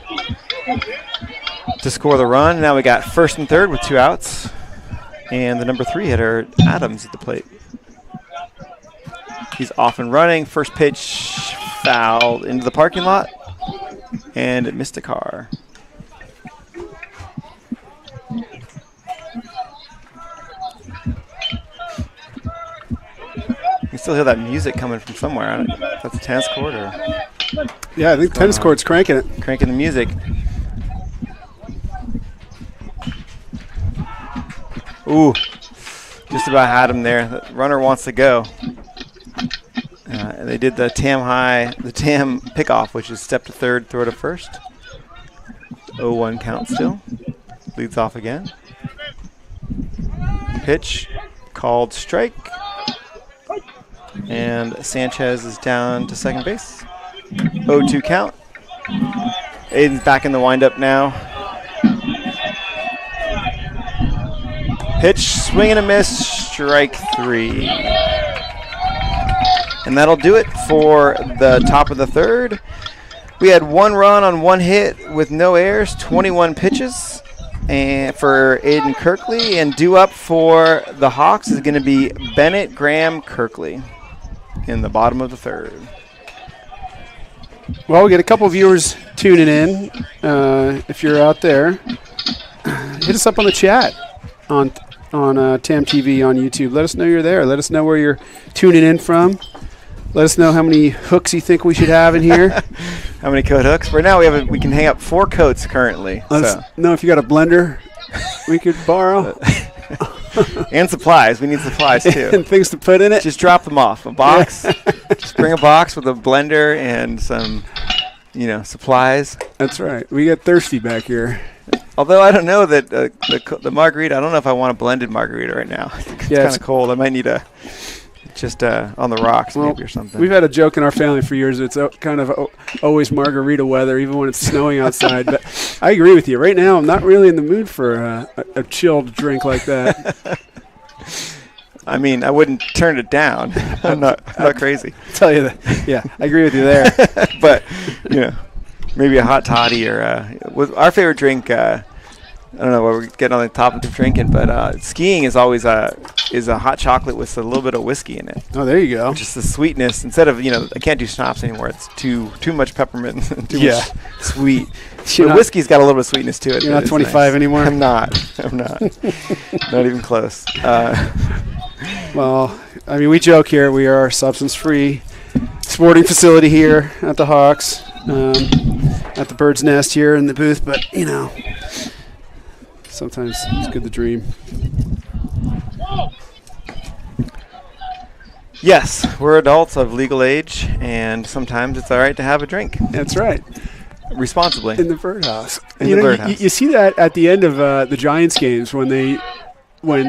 to score the run. Now we got first and third with 2 outs, and the number 3 hitter, Adams, at the plate. He's off and running. First pitch fouled into the parking lot, and it missed a car. You still hear that music coming from somewhere. I don't know if that's a tennis court or... Yeah, I think tennis court's cranking it. Cranking the music. Ooh, just about had him there. The runner wants to go. They did the TAM pickoff, which is step to third, throw to first. 0-1 count still. Leads off again. Pitch called strike. And Sanchez is down to second base. 0-2 count. Aiden's back in the windup now. Pitch, swing and a miss, strike 3. And that'll do it for the top of the third. We had 1 run on 1 hit with no errors, 21 pitches. And for Aiden Kirkley, and due up for the Hawks is going to be Bennett Graham Kirkley in the bottom of the third. Well, we get a couple viewers tuning in. If you're out there, hit us up on the chat on TamTV on YouTube. Let us know you're there. Let us know where you're tuning in from. Let us know how many hooks you think we should have in here. How many coat hooks? For now, we can hang up 4 coats currently. Let us know if you got a blender we could borrow. And supplies. We need supplies too. And things to put in it. Just drop them off. A box. Just bring a box with a blender and some, supplies. That's right. We get thirsty back here. Although I don't know that the margarita, I don't know if I want a blended margarita right now. It's kind of cold. I might need a just on the rocks Well, maybe or something. We've had a joke in our family for years. It's kind of always margarita weather, even when it's snowing outside. But I agree with you. Right now, I'm not really in the mood for a chilled drink like that. I mean, I wouldn't turn it down. I'm not crazy. I'll tell you that. Yeah, I agree with you there. But, maybe a hot toddy or with our favorite drink. I don't know what we're getting on the topic of drinking, but skiing is always a hot chocolate with a little bit of whiskey in it. Oh, there you go. Just the sweetness. Instead of, I can't do schnapps anymore. It's too much peppermint and too much sweet. The whiskey's got a little bit of sweetness to it. You're not 25 nice. anymore? I'm not. Not even close. Well, I mean, we joke here. We are a substance-free sporting facility here at the Hawks, at the Bird's Nest here in the booth. But, sometimes it's good to dream. Yes, we're adults of legal age, and sometimes it's all right to have a drink. That's right. Responsibly. In the birdhouse. You see that at the end of the Giants games when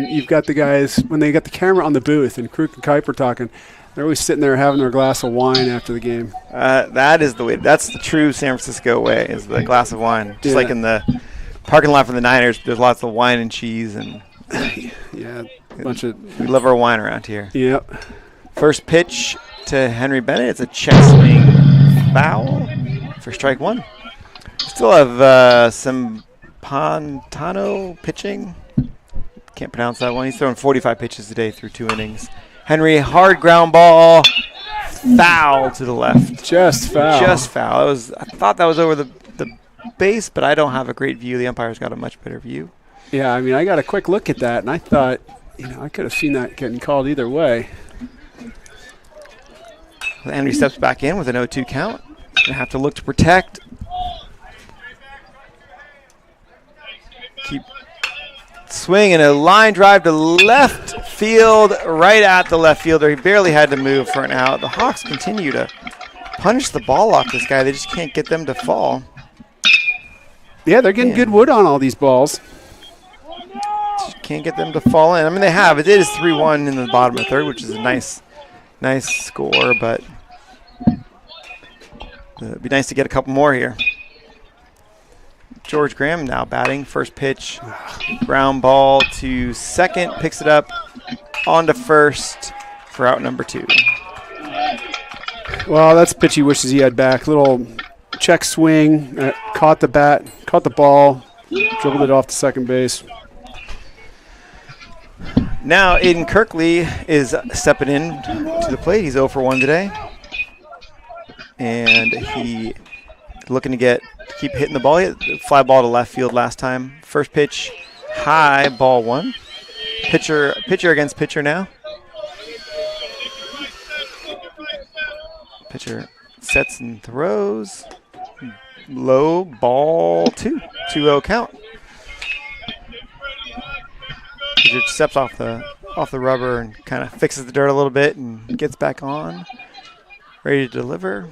you've got the guys, when they got the camera on the booth and Kruk and Kuiper talking, they're always sitting there having their glass of wine after the game. That is the way. That's the true San Francisco way, is the glass of wine. Just like in the parking lot for the Niners, there's lots of wine and cheese. And we love our wine around here. Yep. First pitch to Henry Bennett. It's a check swing foul for strike one. Still have some Pantano pitching. Can't pronounce that one. He's throwing 45 pitches today through 2 innings. Henry, hard ground ball, foul to the left. Just foul. I thought that was over the base, but I don't have a great view. The umpire's got a much better view. Yeah, I mean, I got a quick look at that, and I thought, I could have seen that getting called either way. Henry steps back in with an 0-2 count. Gonna have to look to protect. Keep swinging a line drive to left field, right at the left fielder. He barely had to move for an out. The Hawks continue to punish the ball off this guy. They just can't get them to fall. Yeah, they're getting good wood on all these balls. Just can't get them to fall in. I mean, they have. It is 3-1 in the bottom of the third, which is a nice score, but it'd be nice to get a couple more here. George Graham now batting. First pitch, ground ball to second, picks it up onto first for out number 2. Well, that's a pitch he wishes he had back. Little check swing, caught the ball, dribbled it off to second base. Now Aiden Kirkley is stepping in to the plate. He's 0 for 1 today. And he looking to keep hitting the ball. He hit the fly ball to left field last time. First pitch, high, ball 1. Pitcher against pitcher now. Pitcher sets and throws. Low, ball 2. 2-0 count. Pitcher steps off the rubber and kind of fixes the dirt a little bit and gets back on. Ready to deliver.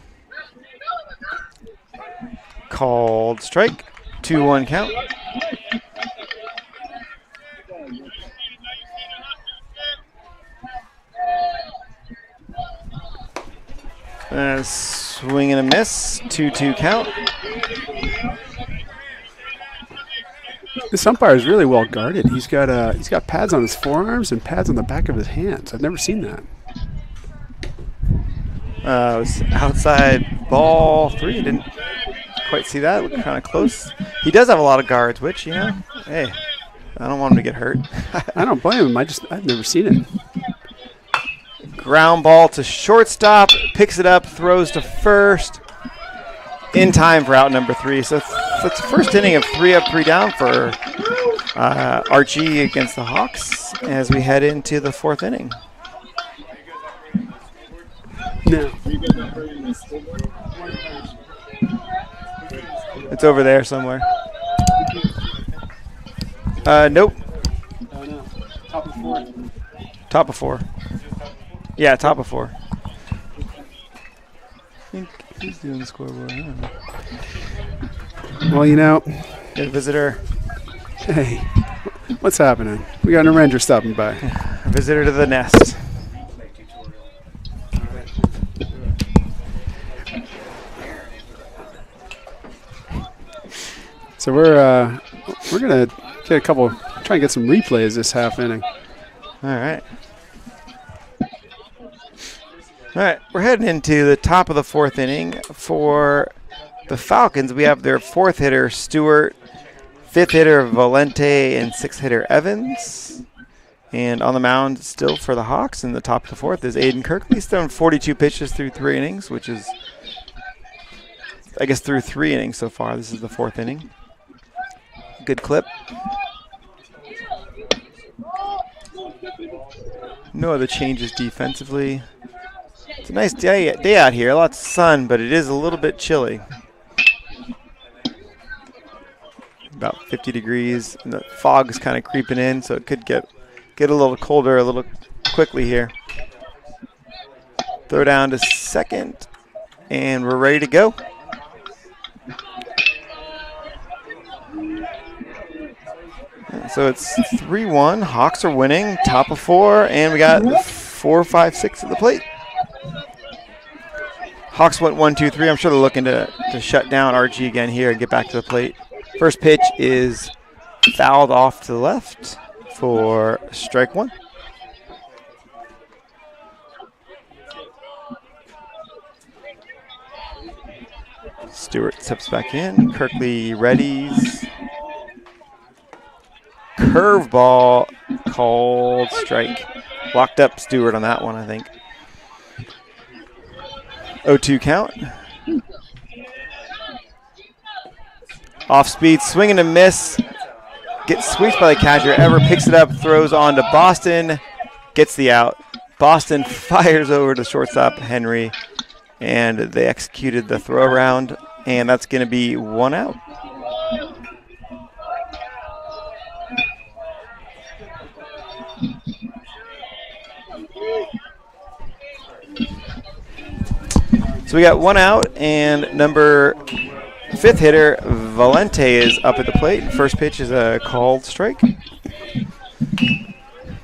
Called strike. 2-1 count. Swing and a miss. 2-2 count. This umpire is really well guarded. He's got pads on his forearms and pads on the back of his hands. I've never seen that. It was outside ball 3. Didn't quite see that. Looked kind of close. He does have a lot of guards, which, hey, I don't want him to get hurt. I don't blame him. I've never seen it. Ground ball to shortstop. Picks it up, throws to first. In time for out number 3. So it's the first inning of 3 up, 3 down for Archie against the Hawks as we head into the 4th inning. No. It's over there somewhere. Nope. Oh, no. Top of 4. Top of 4. Yeah, top of 4. I think he's doing the scoreboard. I don't know. Well, Get a visitor. Hey, what's happening? We got an arranger stopping by. A visitor to the nest. So we're gonna get try and get some replays this half inning. All right. All right, we're heading into the top of the fourth inning. For the Falcons, we have their fourth hitter, Stewart, fifth hitter, Valente, and sixth hitter, Evans. And on the mound still for the Hawks in the top of the fourth is Aiden Kirkley. He's thrown 42 pitches through 3 innings, which is, I guess, through 3 innings so far. This is the fourth inning. Good clip. No other changes defensively. It's a nice day out here. Lots of sun, but it is a little bit chilly. About 50 degrees. And the fog is kind of creeping in, so it could get a little colder a little quickly here. Throw down to second, and we're ready to go. So it's 3-1. Hawks are winning, top of 4, and we got 4, 5, 6 at the plate. Hawks went 1, 2, 3. I'm sure they're looking to shut down Archie again here and get back to the plate. First pitch is fouled off to the left for strike 1. Stewart steps back in. Kirkley readies. Curveball called strike. Locked up Stewart on that one, I think. 0-2 count. Off speed, swing and a miss. Gets sweeps by the catcher. Ever picks it up, throws on to Boston. Gets the out. Boston fires over to shortstop Henry. And they executed the throw around. And that's going to be 1 out. So we got 1 out, and number 5th hitter Valente is up at the plate. First pitch is a called strike.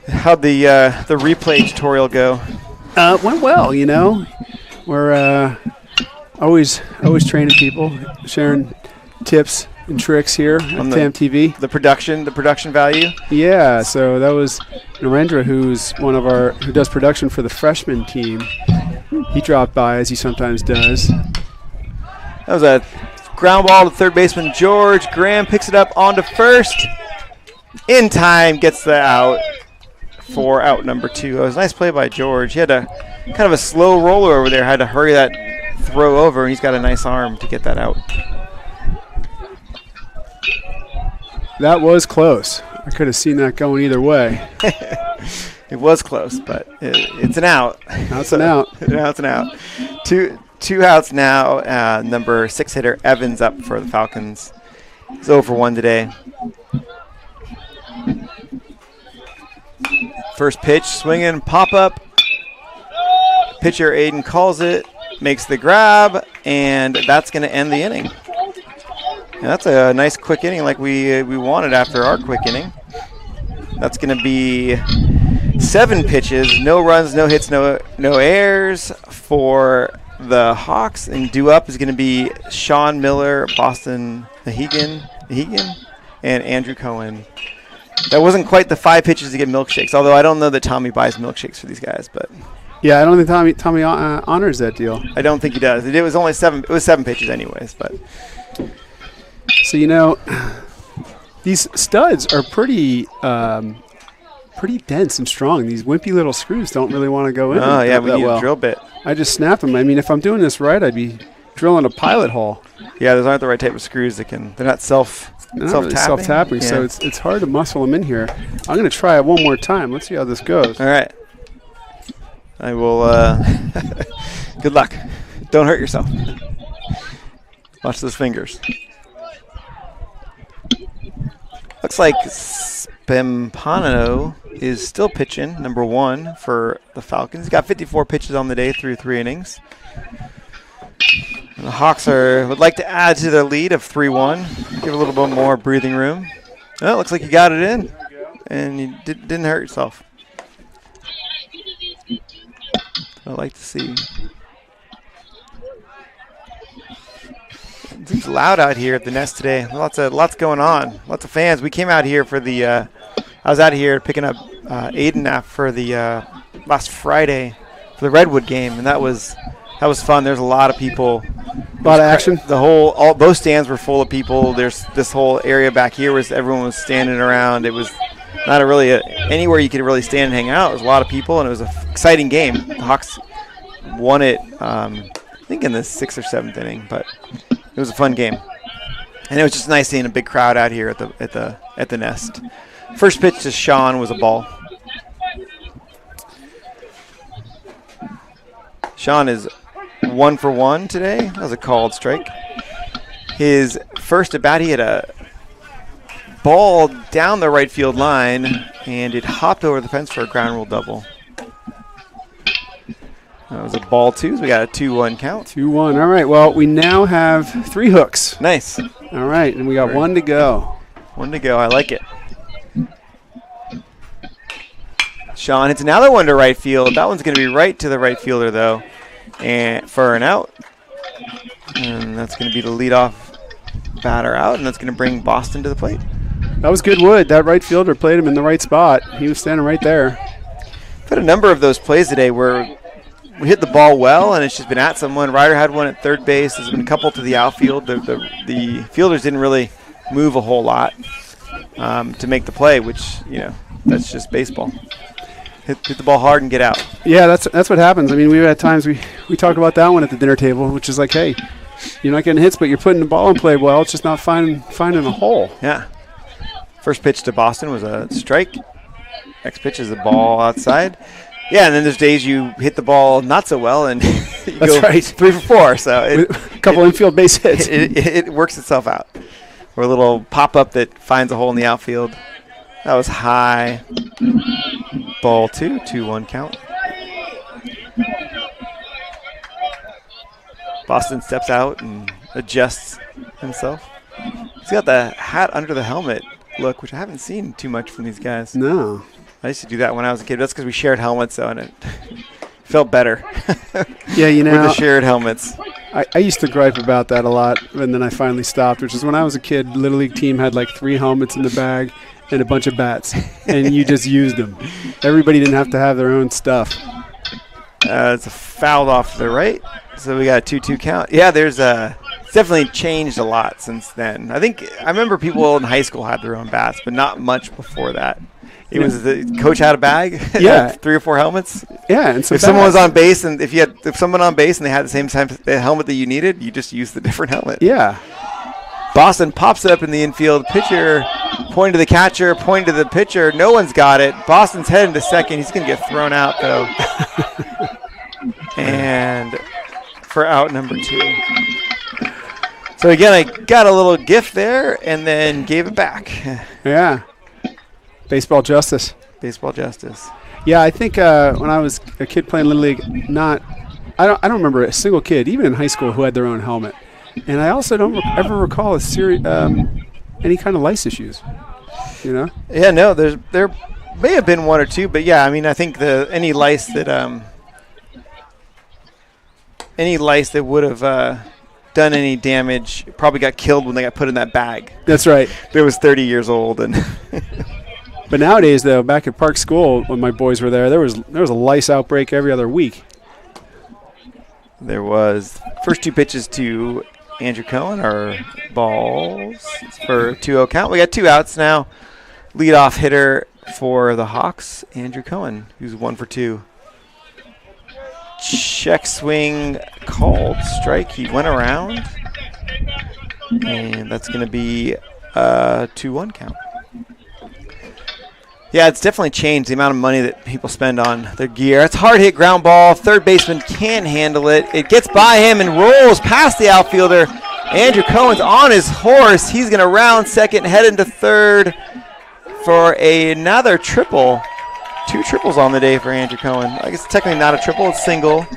How'd the replay tutorial go? Went well, you know. We're always training people, sharing tips and tricks here at TamTV. The production value. Yeah, so that was Narendra, who does production for the freshman team. He dropped by, as he sometimes does. That was a ground ball to third baseman George. Graham picks it up onto first. In time, gets the out for out number 2. It was a nice play by George. He had a kind of a slow roller over there. Had to hurry that throw over, and he's got a nice arm to get that out. That was close. I could have seen that going either way. It was close, but it's an out. Now it's an out. Now it's an out. Two outs now. Number 6 hitter Evans up for the Falcons. He's 0 for 1 today. First pitch, swinging, pop up. Pitcher Aiden calls it, makes the grab, and that's going to end the inning. And that's a nice quick inning like we wanted after our quick inning. That's going to be 7 pitches, no runs, no hits, no errors for the Hawks. And due up is going to be Sean Miller, Boston Nahegan, and Andrew Cohen. That wasn't quite the 5 pitches to get milkshakes, although I don't know that Tommy buys milkshakes for these guys. But yeah, I don't think Tommy honors that deal. I don't think he does. It was only 7. It was 7 pitches anyways. But so you know, these studs are pretty dense and strong. These wimpy little screws don't really want to go in. Oh yeah, we need a drill bit. I just snapped them. I mean, if I'm doing this right, I'd be drilling a pilot hole. Yeah, those aren't the right type of screws. They're not self-tapping. Yeah. So it's hard to muscle them in here. I'm going to try it one more time. Let's see how this goes. All right. I will. Good luck. Don't hurt yourself. Watch those fingers. Looks like Spempano is still pitching, number 1 for the Falcons. He's got 54 pitches on the day through 3 innings. And the Hawks would like to add to their lead of 3-1. Give a little bit more breathing room. Oh, looks like you got it in, and you didn't hurt yourself. I like to see. It's loud out here at the nest today. Lots going on. Lots of fans. We came out here for the. I was out here picking up Aiden for the last Friday for the Redwood game, and that was fun. There's a lot of people. A lot of action. Both stands were full of people. There's this whole area back here where everyone was standing around. It was not anywhere you could really stand and hang out. It was a lot of people, and it was an exciting game. The Hawks won it, I think in the 6th or 7th inning, but it was a fun game. And it was just nice seeing a big crowd out here at the nest. First pitch to Sean was a ball. Sean is 1 for 1 today. That was a called strike. His first at bat, he had a ball down the right field line, and it hopped over the fence for a ground rule double. That was a ball 2, so we got a 2-1 count. 2-1. All right. Well, we now have 3 hooks. Nice. All right, and we got 1 to go. 1 to go. I like it. Sean hits another one to right field. That one's going to be right to the right fielder, though, and for an out. And that's going to be the leadoff batter out, and that's going to bring Boston to the plate. That was good wood. That right fielder played him in the right spot. He was standing right there. I've had a number of those plays today where we hit the ball well, and it's just been at someone. Ryder had one at third base. There's been a couple to the outfield. The fielders didn't really move a whole lot to make the play, which, that's just baseball. Hit the ball hard and get out. Yeah, that's what happens. I mean, we've had times we talk about that one at the dinner table, which is like, hey, you're not getting hits, but you're putting the ball in play well. It's just not finding a hole. Yeah. First pitch to Boston was a strike. Next pitch is a ball outside. Yeah, and then there's days you hit the ball not so well, and you That's go right. 3 for 4. So a couple infield base hits. It works itself out. Or a little pop-up that finds a hole in the outfield. That was high. Ball 2, 2-1 count. Boston steps out and adjusts himself. He's got the hat under the helmet look, which I haven't seen too much from these guys. No. I used to do that when I was a kid. That's because we shared helmets, though, and it felt better. Yeah, with the shared helmets. I used to gripe about that a lot, and then I finally stopped, which is when I was a kid, Little League team had like 3 helmets in the bag and a bunch of bats, and you just used them. Everybody didn't have to have their own stuff. It's a fouled off to the right, so we got a 2-2 count. Yeah, it's definitely changed a lot since then. I remember people in high school had their own bats, but not much before that. It was the coach had a bag, yeah, 3 or 4 helmets. Yeah, and if someone was on base, and if someone on base and they had the same the helmet that you needed, you just used the different helmet. Yeah. Boston pops it up in the infield. Pitcher pointing to the catcher, pointing to the pitcher. No one's got it. Boston's heading to second. He's going to get thrown out though, and for out number 2. So again, I got a little gift there and then gave it back. Yeah. Baseball justice. Baseball justice. Yeah, I think when I was a kid playing Little League, I don't remember a single kid, even in high school, who had their own helmet. And I also don't ever recall any kind of lice issues. Yeah, no, there may have been 1 or 2, but yeah, I mean, I think any lice that would have done any damage probably got killed when they got put in that bag. That's right. It was 30 years old and. But nowadays, though, back at Park School when my boys were there was a lice outbreak every other week. There was. First 2 pitches to Andrew Cohen are balls for a 2-0 count. We got 2 outs now. Leadoff hitter for the Hawks, Andrew Cohen, who's 1 for 2. Check swing called strike. He went around, and that's going to be a 2-1 count. Yeah, it's definitely changed the amount of money that people spend on their gear. It's a hard hit ground ball. Third baseman can't handle it. It gets by him and rolls past the outfielder. Andrew Cohen's on his horse. He's going to round second, head into third for another triple. 2 triples on the day for Andrew Cohen. I guess technically not a triple. It's single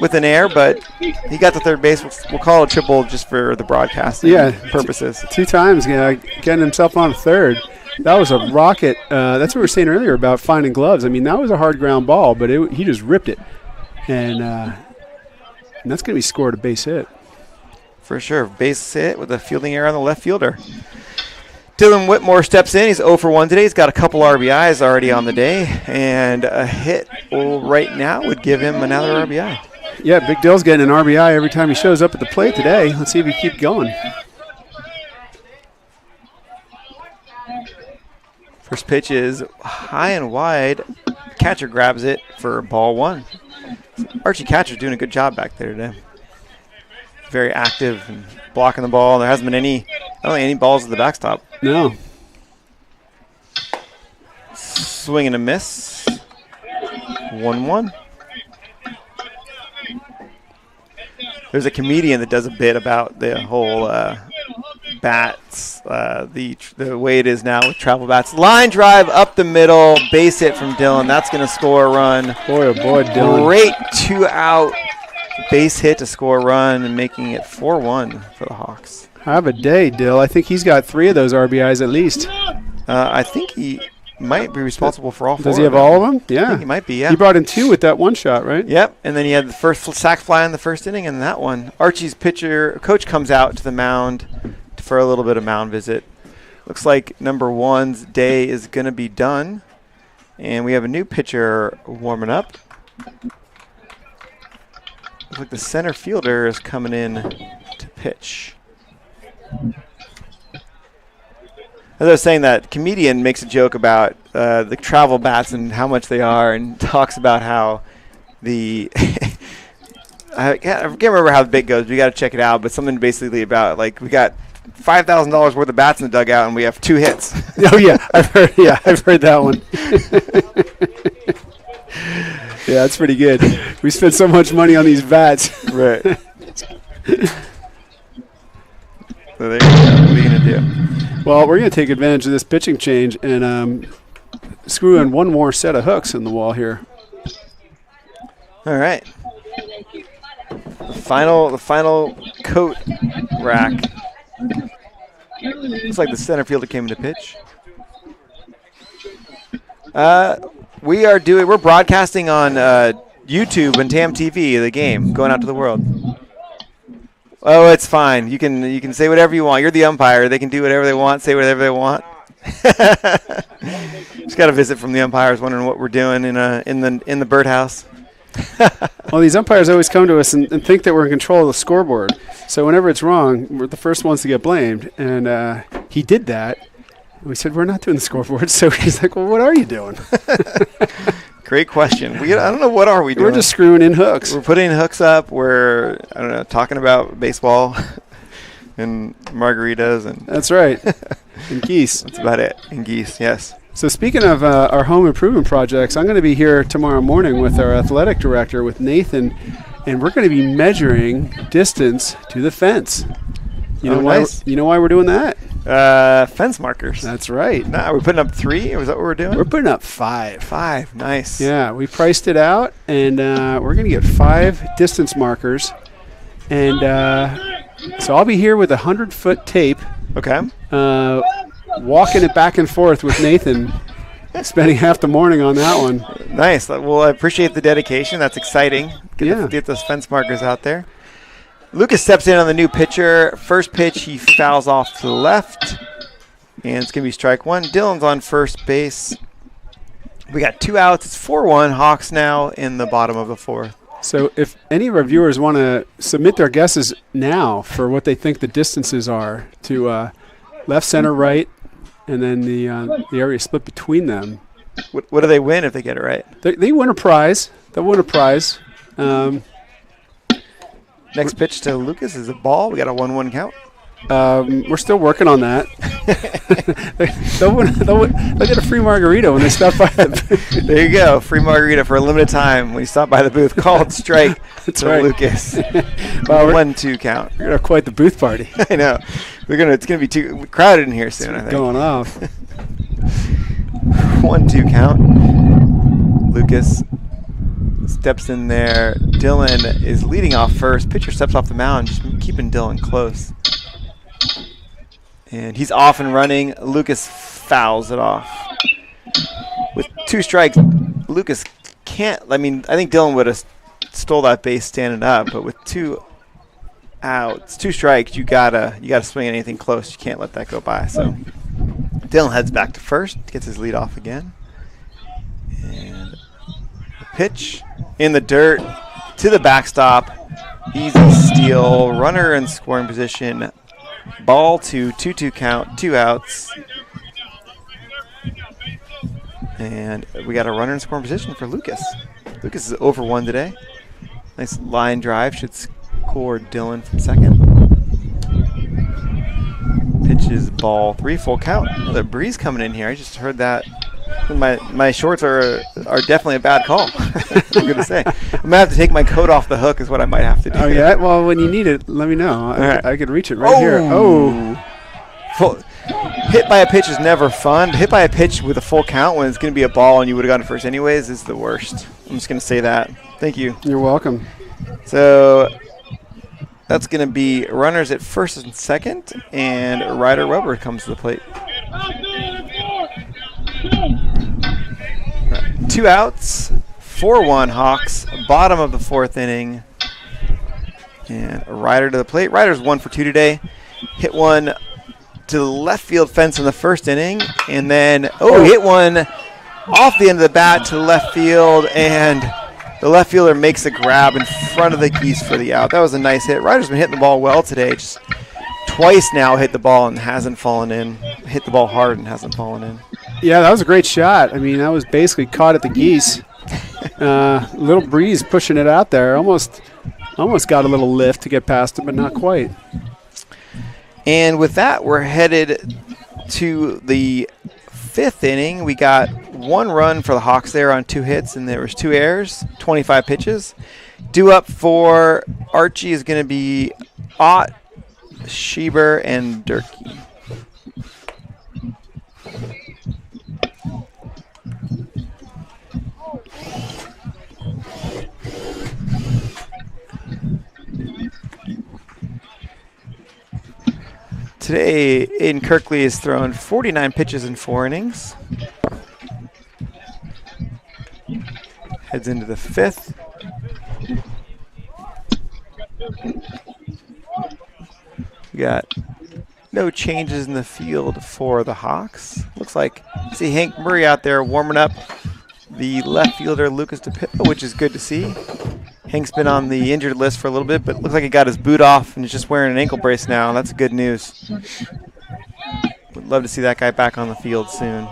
with an air, but he got to third base. We'll call it a triple just for the broadcasting purposes. 2 times, getting himself on third. That was a rocket. That's what we were saying earlier about finding gloves. I mean, that was a hard ground ball, but he just ripped it. And that's going to be scored a base hit. for sure. Base hit with a fielding error on the left fielder. Dylan Whitmore steps in. He's 0 for 1 today. He's got a couple RBIs already on the day, and a hit right now would give him another RBI. Yeah, Big Dill's getting an RBI every time he shows up at the plate today. Let's see if he keeps going. First pitch is high and wide. Catcher grabs it for ball 1. Archie catcher's doing a good job back there today. Very active and blocking the ball. There hasn't been I don't think any balls at the backstop. No. Swing and a miss. 1-1. There's a comedian that does a bit about the whole bats, the way it is now with travel bats. Line drive up the middle, base hit from Dylan. That's going to score a run. Boy, oh boy, Dylan. Great 2-out base hit to score a run and making it 4-1 for the Hawks. Have a day, Dill. I think he's got 3 of those RBIs at least. I think he might be responsible for all 4. Does he have all of them? I Yeah. think he might be, yeah. He brought in 2 with that one shot, right? Yep, and then he had the first sac fly in the first inning and that one. Archie's coach comes out to the mound for a little bit of mound visit. Looks like number 1's day is going to be done, and we have a new pitcher warming up. Looks like the center fielder is coming in to pitch. As I was saying, that comedian makes a joke about the travel bats and how much they are, and talks about how the I can't remember how the bit goes. We got to check it out, but something basically about like we got $5,000 worth of bats in the dugout and we have 2 hits. Oh yeah, I've heard that one. Yeah, that's pretty good. We spent so much money on these bats. Right. So there you go. What are you gonna do? Well, we're going to take advantage of this pitching change and screw in one more set of hooks in the wall here. All right. The final coat rack. Looks like the center fielder came into pitch. We're broadcasting on YouTube and TamTV, the game, going out to the world. Oh, it's fine. You can say whatever you want. You're the umpire. They can do whatever they want, say whatever they want. Just got a visit from the umpires wondering what we're doing in the birdhouse. Well, these umpires always come to us and think that we're in control of the scoreboard. So whenever it's wrong, we're the first ones to get blamed. And he did that. We said, we're not doing the scoreboard. So he's like, well, what are you doing? Great question. I don't know, what are we doing? We're just screwing in hooks. We're putting hooks up. We're, I don't know, talking about baseball and margaritas. And That's right. And geese. That's about it. And geese, yes. So speaking of our home improvement projects, I'm going to be here tomorrow morning with our athletic director, with Nathan, and we're going to be measuring distance to the fence. You know why we're doing that? Fence markers. That's right. Nah, we're putting up 3? Or is that what we're doing? We're putting up 5. 5. Nice. Yeah, we priced it out, and we're going to get 5 distance markers. And so I'll be here with a 100-foot tape. Okay. Walking it back and forth with Nathan, spending half the morning on that one. Nice. Well, I appreciate the dedication. That's exciting. Get those fence markers out there. Lucas steps in on the new pitcher. First pitch, he fouls off to the left, and it's going to be strike 1. Dylan's on first base. We got 2 outs. It's 4-1. Hawks now in the bottom of the 4th. So if any of our viewers want to submit their guesses now for what they think the distances are to left, center, right, and then the area split between them. What do they win if they get it right? They win a prize. They'll win a prize. Next pitch to Lucas is a ball. We got a 1-1 count. We're still working on that. They'll get a free margarita when they stop by the booth. There you go. Free margarita for a limited time when you stop by the booth. Called strike to right. Lucas. Well, 1-2 count. We're going to have quite the booth party. I know. It's going to be too crowded in here soon, I think. Going off. 1-2 count. Lucas steps in there. Dylan is leading off first. Pitcher steps off the mound, just keeping Dylan close. And he's off and running. Lucas fouls it off. With 2 strikes, Lucas can't. I think Dylan would have stole that base standing up, but with 2 outs. 2 strikes. You gotta swing at anything close. You can't let that go by. So Dylan heads back to first, gets his lead off again. And the pitch in the dirt to the backstop. Easy steal. Runner in scoring position. Ball to 2-2 count. 2 outs. And we got a runner in scoring position for Lucas. Lucas is over 1 today. Nice line drive. Should score Dylan from second. Pitches ball 3, full count. Another breeze coming in here. I just heard that. My shorts are definitely a bad call. I'm going to say. I'm going to have to take my coat off the hook is what I might have to do. Oh, yeah? Well, when you need it, let me know. I could reach it right here. Hit by a pitch is never fun. Hit by a pitch with a full count when it's going to be a ball and you would have gotten first anyways is the worst. I'm just going to say that. Thank you. You're welcome. So that's going to be runners at first and second, and Ryder Weber comes to the plate. 2 outs, 4-1 Hawks, bottom of the 4th inning. And Ryder to the plate. Ryder's 1 for 2 today. Hit one to the left field fence in the 1st inning, and then hit one off the end of the bat to the left field, and the left fielder makes a grab in front of the geese for the out. That was a nice hit. Ryder's been hitting the ball well today. Just twice now hit the ball and hasn't fallen in. Hit the ball hard and hasn't fallen in. Yeah, that was a great shot. I mean, that was basically caught at the geese. Little breeze pushing it out there. Almost got a little lift to get past it, but not quite. And with that, we're headed to the 5th inning. We got 1 run for the Hawks there on 2 hits, and there was 2 errors, 25 pitches. Due up for Archie is going to be Ott, Schieber, and Durkee. Today, Aiden Kirkley has thrown 49 pitches in 4 innings. Heads into the 5th. We got no changes in the field for the Hawks. Looks like see Hank Murray out there warming up the left fielder Lucas DePippo, which is good to see. Hank's been on the injured list for a little bit, but looks like he got his boot off and is just wearing an ankle brace now. That's good news. Would love to see that guy back on the field soon.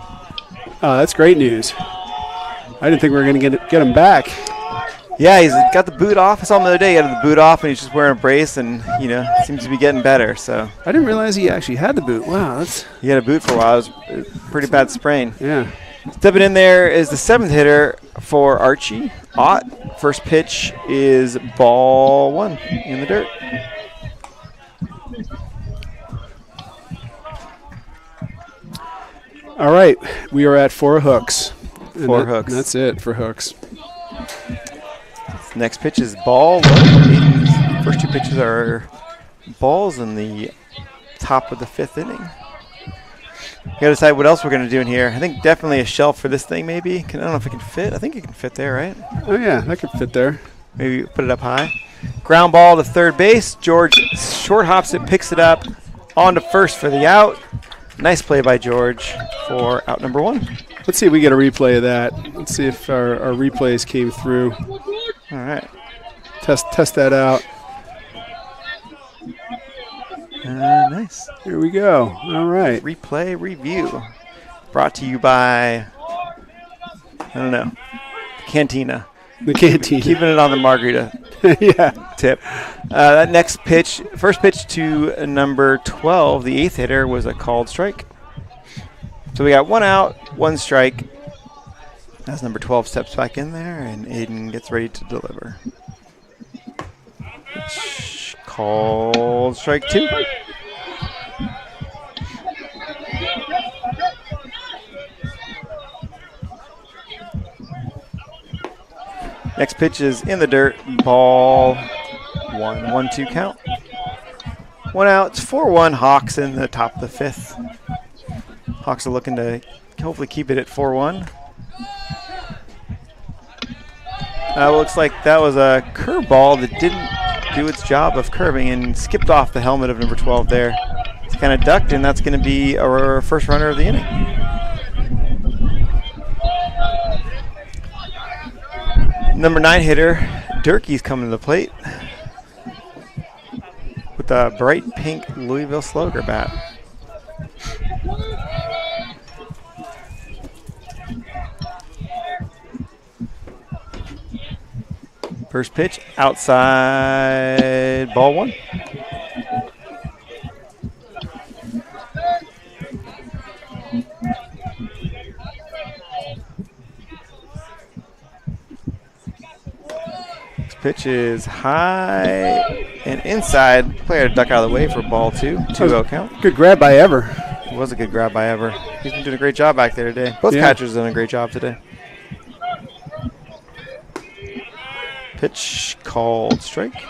Oh, that's great news. I didn't think we were going to get him back. Yeah, he's got the boot off. I saw him the other day. He had the boot off, and he's just wearing a brace, and seems to be getting better. So I didn't realize he actually had the boot. Wow, he had a boot for a while. It was a pretty bad sprain. Yeah. Stepping in there is the 7th hitter for Archie, Ott. First pitch is ball 1 in the dirt. All right, we are at 4 hooks. Four hooks. That's it for hooks. Next pitch is ball 1. First 2 pitches are balls in the top of the 5th inning. We got to decide what else we're going to do in here. I think definitely a shelf for this thing maybe. I don't know if it can fit. I think it can fit there, right? Oh, yeah, that could fit there. Maybe put it up high. Ground ball to third base. George short hops it, picks it up, on to first for the out. Nice play by George for out number 1. Let's see if we get a replay of that. Let's see if our replays came through. All right. Test that out. Nice. Here we go. All right. Replay review. Brought to you by, I don't know, Cantina. The Cantina. Keeping it on the margarita yeah. tip. That next pitch, first pitch to number 12, the 8th hitter, was a called strike. So we got 1 out, 1 strike. As number 12 steps back in there, and Aiden gets ready to deliver. Pitch called strike 2. Next pitch is in the dirt, ball 1, 1-2 count. 1 out, it's 4-1 Hawks in the top of the 5th. Hawks are looking to hopefully keep it at 4-1. Looks like that was a curveball that didn't do its job of curving and skipped off the helmet of number 12 there. It's kind of ducked, and that's going to be our first runner of the inning. Number 9 hitter, Durkee's coming to the plate with a bright pink Louisville Slugger bat. First pitch, outside, ball 1. Pitch is high and inside. Player to duck out of the way for ball 2. 2-0 count. Good grab by Ever. It was a good grab by Ever. He's been doing a great job back there today. Both catchers have done a great job today. Pitch called strike.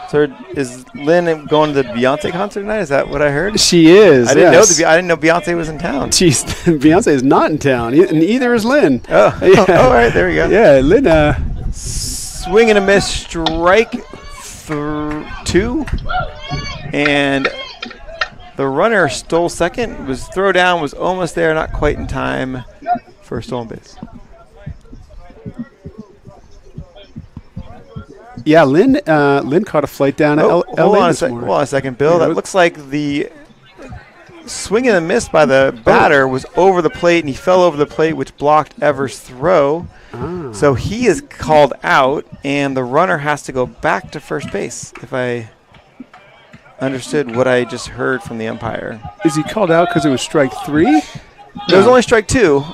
So is Lynn going to the Beyonce concert tonight? Is that what I heard? She is. I didn't know. I didn't know Beyonce was in town. She's Beyonce is not in town, and neither is Lynn. Oh, yeah. All right, there we go. Yeah, Lynn. Swing and a miss, strike 2, and the runner stole second. Was throw down, was almost there, not quite in time for a stolen base. Yeah, Lynn caught a flight down at Hold LA on this morning. Hold on a second, Bill. That looks like the swing and a miss by the batter was over the plate, and he fell over the plate, which blocked Ever's throw. So he is called out, and the runner has to go back to first base, if I understood what I just heard from the umpire. Is he called out because it was strike 3? It was only strike 2.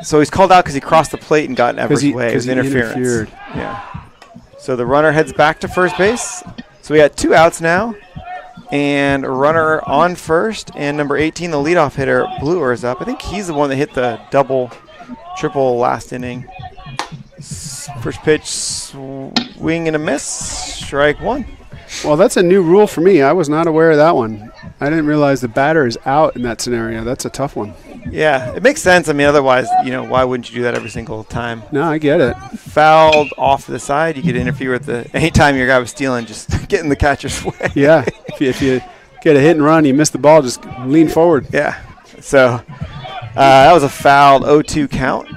So he's called out because he crossed the plate and got in Ever's way. It was interference. Interfered. Yeah. So the runner heads back to first base. So we got 2 outs now, and a runner on first, and number 18, the leadoff hitter, Bluer, is up. I think he's the one that hit the triple last inning. First pitch, swing and a miss, strike 1. Well, that's a new rule for me. I was not aware of that one. I didn't realize the batter is out in that scenario. That's a tough one. Yeah, it makes sense. I mean, otherwise, why wouldn't you do that every single time? No, I get it. Fouled off to the side, you could interfere with anytime your guy was stealing, just get in the catcher's way. Yeah, if you get a hit and run, you miss the ball, just lean forward. Yeah, so that was a fouled 0-2 count.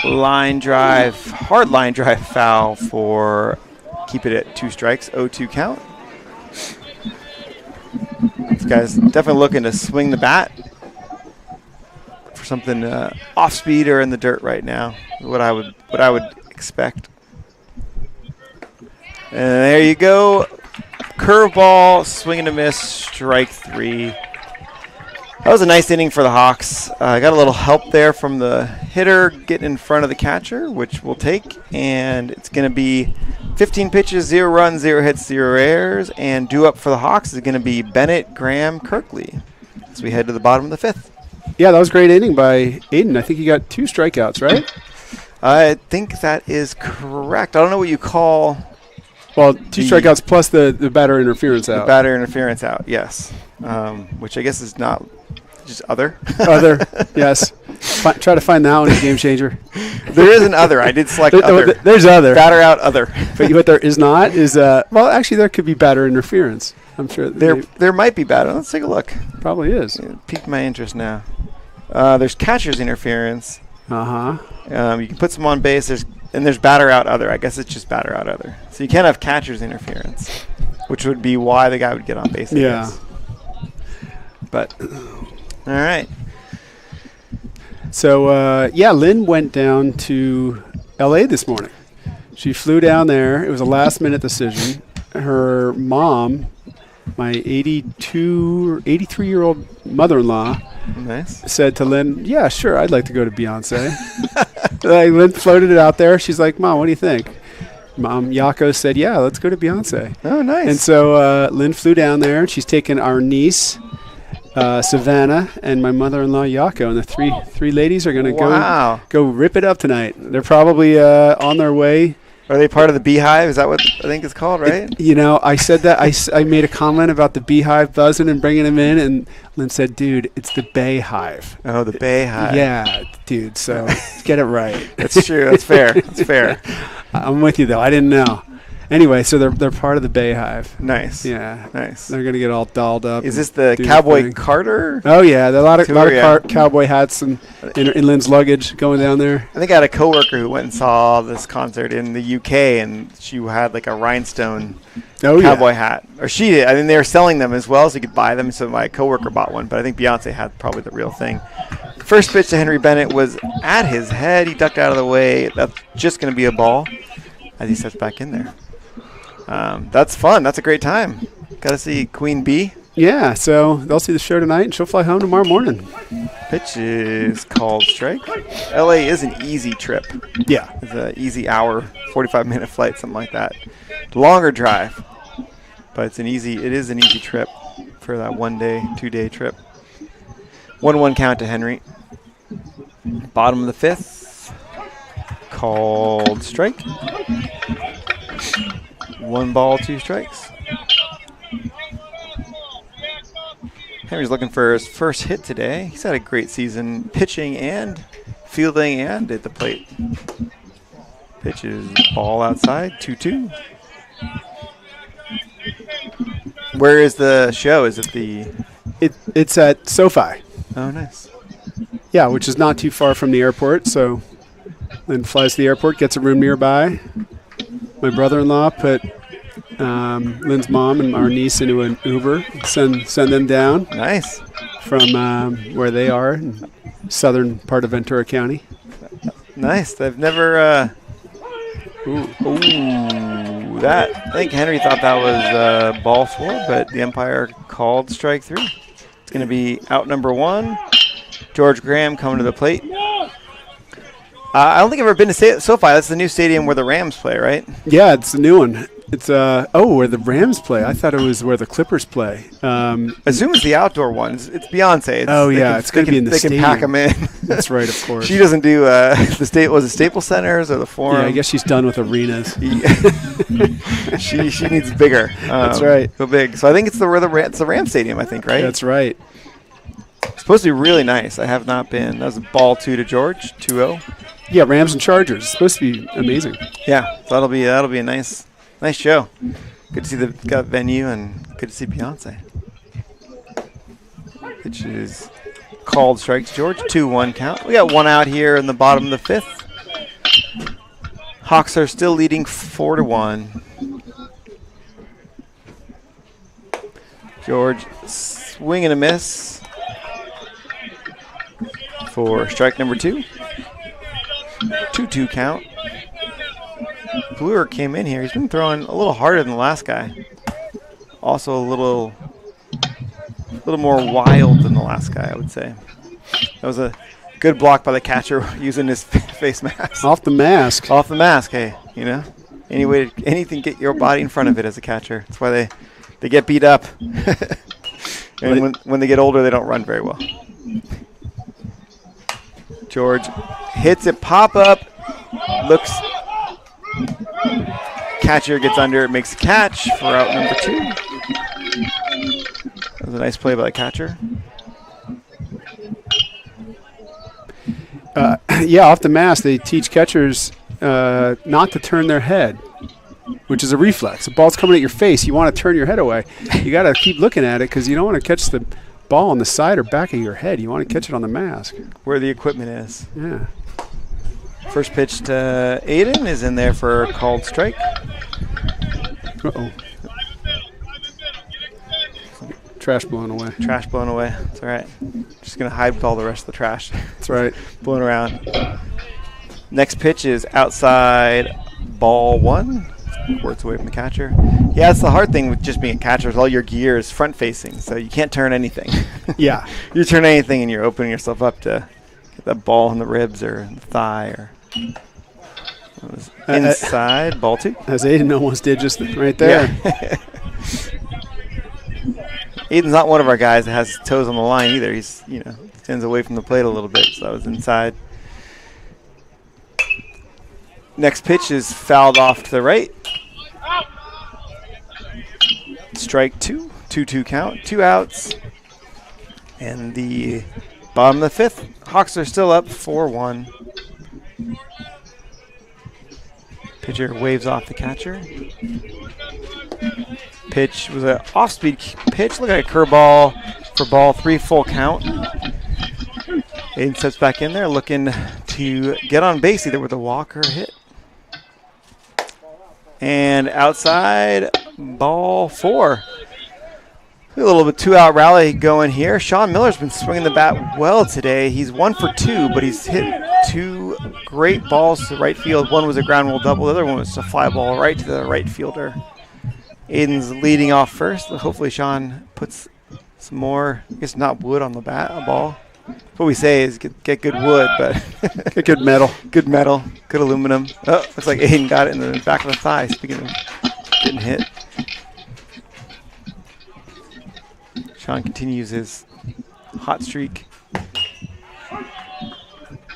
Hard line drive foul for keep it at 2 strikes, 0-2 count. This guy's definitely looking to swing the bat for something off speed or in the dirt right now. What I would expect. And there you go. Curveball, swing and a miss, strike 3. That was a nice inning for the Hawks. Got a little help there from the hitter getting in front of the catcher, which we'll take. And it's going to be 15 pitches, 0 runs, 0 hits, 0 errors. And due up for the Hawks is going to be Bennett, Graham, Kirkley as we head to the bottom of the 5th. Yeah, that was a great inning by Aiden. I think he got 2 strikeouts, right? I think that is correct. I don't know what you call... Well, 2 strikeouts plus the batter interference out. The batter interference out, yes. Which I guess is not... Just other? Other, yes. Try to find that one, a game changer. There is an other. I did select other. There's other. Batter out other. But what there is not is, well, actually, there could be batter interference. I'm sure. There might be batter. Let's take a look. Probably is. It piqued my interest now. There's catcher's interference. Uh-huh. You can put some on base. There's batter out other. I guess it's just batter out other. So you can't have catcher's interference, which would be why the guy would get on base. I guess. But... All right. So, Lynn went down to L.A. this morning. She flew down there. It was a last-minute decision. Her mom, my 83-year-old mother-in-law, said to Lynn, yeah, sure, I'd like to go to Beyonce. Lynn floated it out there. She's like, Mom, what do you think? Mom, Yako, said, yeah, let's go to Beyonce. Oh, nice. And so Lynn flew down there. She's taken our niece, Savannah, and my mother-in-law Yako, and the three ladies are going to go rip it up tonight. They're probably on their way Are they part of the beehive? Is that what I think it's called, right? I said that. I made a comment about the beehive buzzing and bringing them in, and Lynn said, dude, it's the bay hive. Oh, the bay hive. Yeah, dude, so get it right. That's true. That's fair. That's fair. I'm with you, though. I didn't know. Anyway, so they're part of the bay hive. Nice. Yeah. Nice. They're going to get all dolled up. Is this the do Cowboy thing. Carter? Oh, yeah. There are a lot Tour, of cowboy hats in Lynn's luggage going down there. I think I had a coworker who went and saw this concert in the UK, and she had like a rhinestone cowboy hat. Or she did. I mean, they were selling them as well, so you could buy them. So my coworker bought one, but I think Beyonce had probably the real thing. First pitch to Henry Bennett was at his head. He ducked out of the way. That's just going to be a ball as he steps back in there. That's fun. That's a great time. Got to see Queen Bee. Yeah, so they'll see the show tonight, and she'll fly home tomorrow morning. Pitch is called strike. LA is an easy trip. Yeah. It's an easy hour, 45-minute flight, something like that. Longer drive, but it is an easy trip for that 1 day, 2 day trip. 1-1 count to Henry. Bottom of the fifth. Called strike. 1 ball, 2 strikes. Henry's looking for his first hit today. He's had a great season pitching and fielding and at the plate. Pitch is ball outside, 2-2. Where is the show? Is it the... It's at SoFi. Oh, nice. Yeah, which is not too far from the airport, so then flies to the airport, gets a room nearby. My brother-in-law put Lynn's mom and our niece into an Uber, send them down. Nice. From where they are, in southern part of Ventura County. Nice. I've never... That I think Henry thought that was ball 4, but the umpire called strike 3. It's going to be out number 1. George Graham coming to the plate. I don't think I've ever been to SoFi. That's the new stadium where the Rams play, right? Yeah, it's a new one. It's where the Rams play. I thought it was where the Clippers play. I assume it's the outdoor ones. It's Beyonce. It's going to be in the stadium. They can pack them in. That's right, of course. She doesn't do was it Staples Centers or the Forum? Yeah, I guess she's done with arenas. she needs bigger. That's right. Go big. So I think it's the Rams Stadium. I think, right? That's right. It's supposed to be really nice. I have not been. That was a ball 2 to George, 2-0. Yeah, Rams and Chargers. It's supposed to be amazing. Yeah, so that'll be a nice show. Good to see the venue and good to see Beyonce. Pitch is called strikes George. 2-1 count. We got 1 out here in the bottom of the 5th. Hawks are still leading 4-1. George swing and a miss for strike number 2. 2-2 count. Bluer came in here. He's been throwing a little harder than the last guy. Also a little more wild than the last guy, I would say. That was a good block by the catcher using his face mask. Off the mask. Off the mask. Hey, anything get your body in front of it as a catcher. That's why they get beat up. And when they get older, they don't run very well. George hits it, pop up, looks. Catcher gets under it, makes a catch for out number 2. That was a nice play by the catcher. Off the mask, they teach catchers not to turn their head, which is a reflex. The ball's coming at your face. You want to turn your head away. You got to keep looking at it because you don't want to catch the ball on the side or back of your head. You want to catch it on the mask. Where the equipment is. Yeah. First pitch to Aiden is in there for a called strike. Uh-oh. Trash blown away. Trash blown away. That's all right. Just going to hide with all the rest of the trash. That's right. Blown around. Next pitch is outside ball 1. Squirts away from the catcher. Yeah, it's the hard thing with just being a catcher is all your gear is front facing, so you can't turn anything. Yeah. You turn anything and you're opening yourself up to get that ball in the ribs or the thigh or inside ball 2. As Aiden almost did just right there. Yeah. Aiden's not one of our guys that has his toes on the line either. He's, stands away from the plate a little bit, so that was inside. Next pitch is fouled off to the right. Strike 2. 2-2 count. 2 outs. And the bottom of the 5th. Hawks are still up 4-1. Pitcher waves off the catcher. Pitch was an off-speed pitch. Looked like a curveball for ball 3, full count. Aiden steps back in there looking to get on base either with a walk or a hit. And outside, ball 4. A little bit 2-out rally going here. Sean Miller's been swinging the bat well today. He's 1 for 2, but he's hit 2 great balls to right field. One was a ground rule double. The other one was a fly ball right to the right fielder. Aiden's leading off first. Hopefully Sean puts some more, I guess not wood on the ball. What we say is get good wood, but Get good metal. Good metal, good aluminum. Oh, looks like Aiden got it in the back of the thigh, speaking of getting hit. Sean continues his hot streak.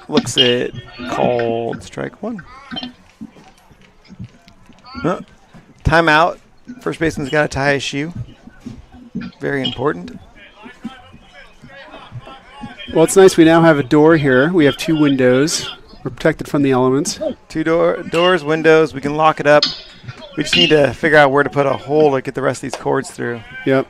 Looks it called strike 1. Timeout. First baseman's got to tie his shoe. Very important. Well, it's nice we now have a door here. We have 2 windows. We're protected from the elements. 2 doors, windows. We can lock it up. We just need to figure out where to put a hole to get the rest of these cords through. Yep.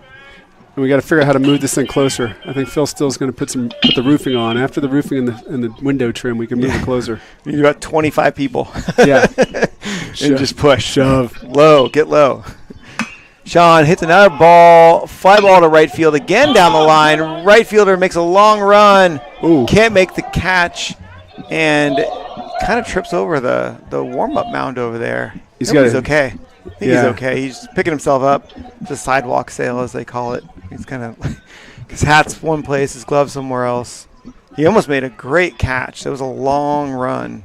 And we got to figure out how to move this thing closer. I think Phil Still's going to put the roofing on. After the roofing and the window trim, we can move it closer. We need about 25 people. Yeah. And just push. Shove. Low. Get low. Sean hits another ball. Fly ball to right field again down the line. Right fielder makes a long run. Ooh. Can't make the catch. And kind of trips over the warm-up mound over there. He's okay. I think he's okay. He's picking himself up. It's a sidewalk sale, as they call it. He's kind of his hat's one place, his glove's somewhere else. He almost made a great catch. That was a long run.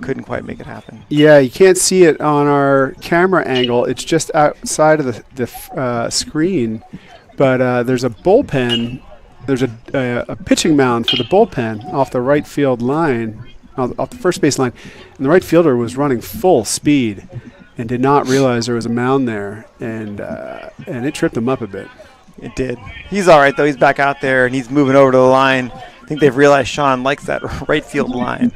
Couldn't quite make it happen. Yeah, you can't see it on our camera angle. It's just outside of the screen. But there's a bullpen. There's a pitching mound for the bullpen off the right field line, off the first base line. And the right fielder was running full speed and did not realize there was a mound there. And it tripped him up a bit. It did. He's all right, though. He's back out there, and he's moving over to the line. I think they've realized Sean likes that right field line.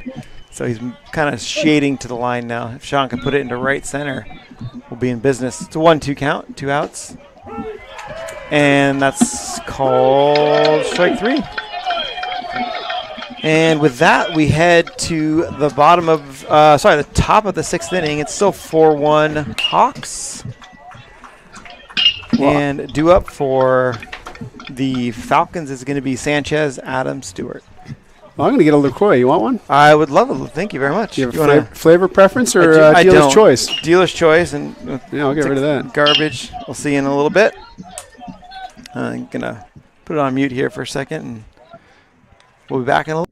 So he's kind of shading to the line now. If Sean can put it into right center, we'll be in business. It's a 1-2 count, 2 outs. And that's called strike 3. And with that, we head to the the top of the 6th inning. It's still 4-1 Hawks. And due up for the Falcons is going to be Sanchez, Adams, Stewart. Well, I'm going to get a LaCroix. You want one? I would love it. Thank you very much. Do you have a flavor preference or dealer's don't. choice? Dealer's choice. And Yeah, I'll get rid of that. Garbage. We'll see you in a little bit. I'm going to put it on mute here for a second, and we'll be back in a little.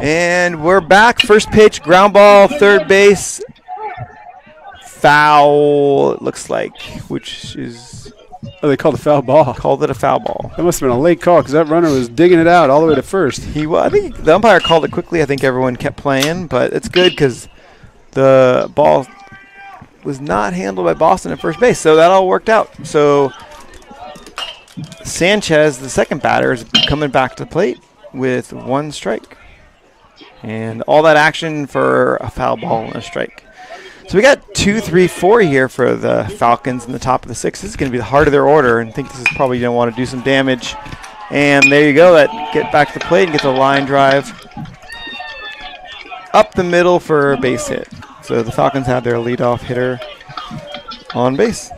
And we're back. First pitch, ground ball, third base. Foul, it looks like, which is Oh, they called a foul ball. called it a foul ball. That must have been a late call because that runner was digging it out all the way to first. I think the umpire called it quickly. I think everyone kept playing, but it's good because the ball was not handled by Boston at first base, so that all worked out. So Sanchez, the second batter, is coming back to the plate with 1 strike. And all that action for a foul ball and a strike. So we got 2, 3, 4 here for the Falcons in the top of the 6th. This is going to be the heart of their order, and I think this is probably going to want to do some damage. And there you go. That get back to the plate and get the line drive up the middle for a base hit. So the Falcons have their leadoff hitter on base.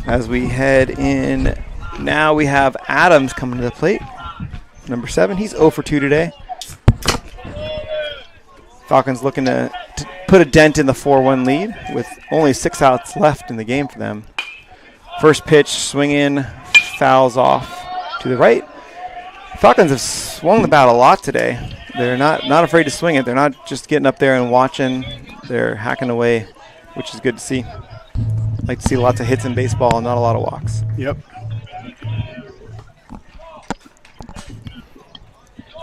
As we head in, now we have Adams coming to the plate. Number 7. He's 0 for 2 today. Falcons looking to put a dent in the 4-1 lead with only 6 outs left in the game for them. First pitch, swing in, fouls off to the right. Falcons have swung the bat a lot today. They're not afraid to swing it. They're not just getting up there and watching. They're hacking away, which is good to see. Like to see lots of hits in baseball and not a lot of walks. Yep.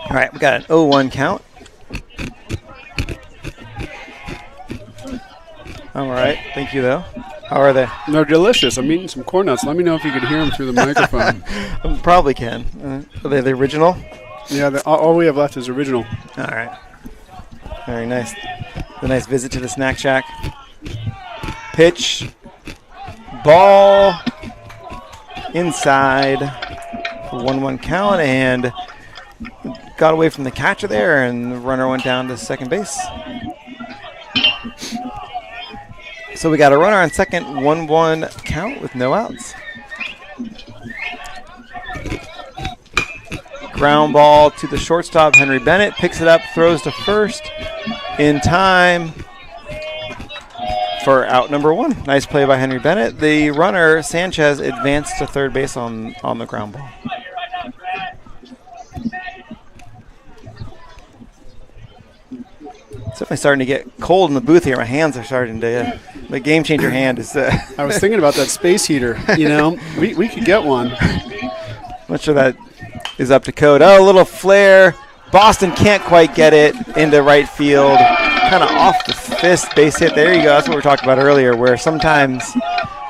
All right, we got an 0-1 count. All right, thank you, though. How are they? They're delicious. I'm eating some corn nuts. Let me know if you could hear them through the microphone. Probably can. Are they the original? Yeah, all we have left is original. All right. Very nice. A nice visit to the snack shack. Pitch. Ball. Inside. For 1-1 count, and got away from the catcher there, and the runner went down to second base. So we got a runner on second, 1-1 count with no outs. Ground ball to the shortstop, Henry Bennett picks it up, throws to first in time for out number 1. Nice play by Henry Bennett. The runner, Sanchez, advanced to third base on the ground ball. It's definitely starting to get cold in the booth here. My hands are starting to. The game changer hand is. I was thinking about that space heater. You know, we could get one. Not sure that is up to code. Oh, a little flare. Boston can't quite get it into right field. Kind of off the fist base hit. There you go. That's what we were talking about earlier, where sometimes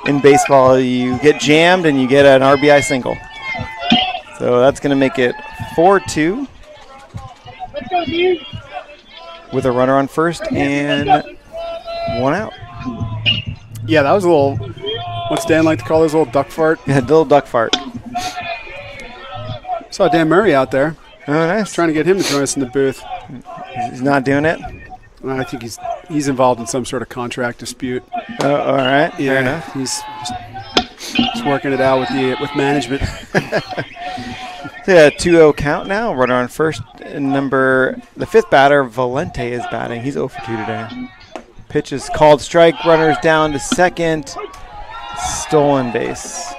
in baseball you get jammed and you get an RBI single. So that's going to make it 4-2. Let's go, dude. With a runner on first and 1 out. Yeah, that was a little, what's Dan like to call his little duck fart? Yeah, little duck fart. Saw Dan Murray out there. Oh, nice. Trying to get him to join us in the booth. He's not doing it? I think he's involved in some sort of contract dispute. All right. Yeah, Fair enough. He's working it out with management. Yeah, 2-0 count now. Runner on first. And the 5th batter, Valente, is batting. He's 0 for 2 today. Pitch is called strike. Runner's down to second. Stolen base.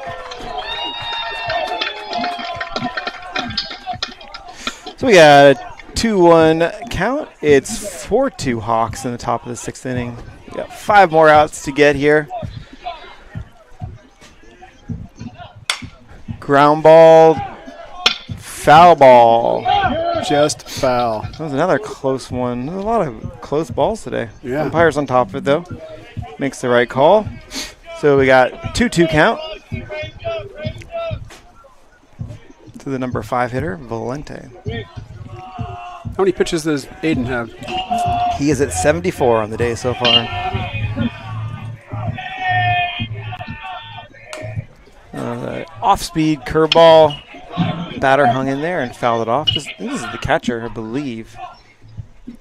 So we got a 2-1 count. It's 4-2 Hawks in the top of the 6th inning. We got 5 more outs to get here. Ground ball. Foul ball. Just foul. That was another close one. There's a lot of close balls today. Yeah. Umpire's on top of it, though. Makes the right call. So we got 2-2 count to the number 5 hitter, Valente. How many pitches does Aiden have? He is at 74 on the day so far. Off-speed curveball. Batter hung in there and fouled it off. This is the catcher, I believe. You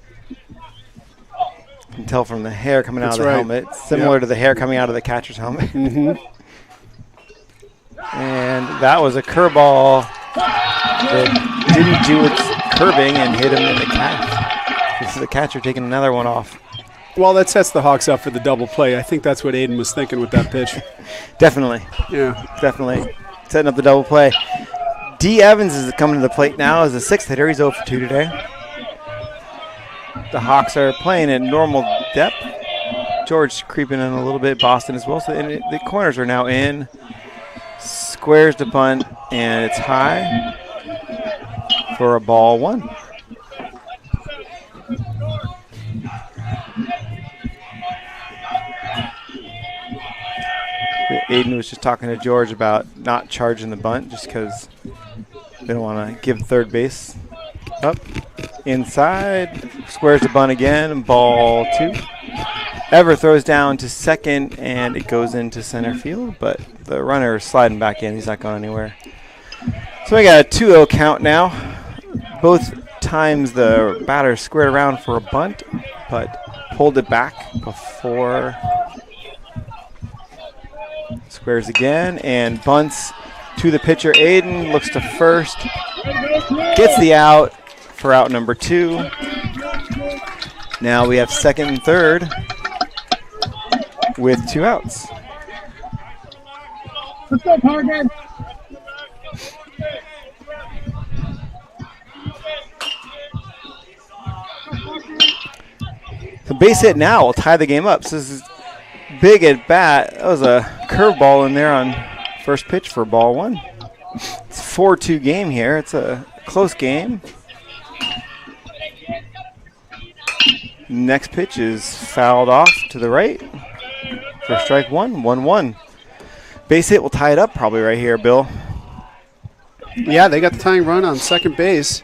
can tell from the hair coming out of the helmet. It's similar to the hair coming out of the catcher's helmet. Mm-hmm. And that was a curveball that didn't do its curving and hit him in the calf. This is the catcher taking another one off. Well, that sets the Hawks up for the double play. I think that's what Aiden was thinking with that pitch. Definitely. Yeah. Definitely. Setting up the double play. D. Evans is coming to the plate now as the 6th hitter. He's 0 for 2 today. The Hawks are playing at normal depth. George creeping in a little bit. Boston as well. So the corners are now in. Squares to bunt, and it's high for a ball 1. Aiden was just talking to George about not charging the bunt just because they don't want to give third base up. Inside, squares the bunt again, ball 2. Ever throws down to second, and it goes into center field, but the runner is sliding back in. He's not going anywhere. So we got a 2-0 count now. Both times the batter squared around for a bunt, but pulled it back before. Squares again and bunts to the pitcher. Aiden looks to first, gets the out for out number 2. Now we have second and third with 2 outs. Let's go, Parker. The base hit now will tie the game up. So this is big at bat. That was a curveball in there on first pitch for ball 1. It's a 4-2 game here. It's a close game. Next pitch is fouled off to the right for strike 1, 1-1. Base hit will tie it up probably right here, Bill. Yeah, they got the tying run on second base.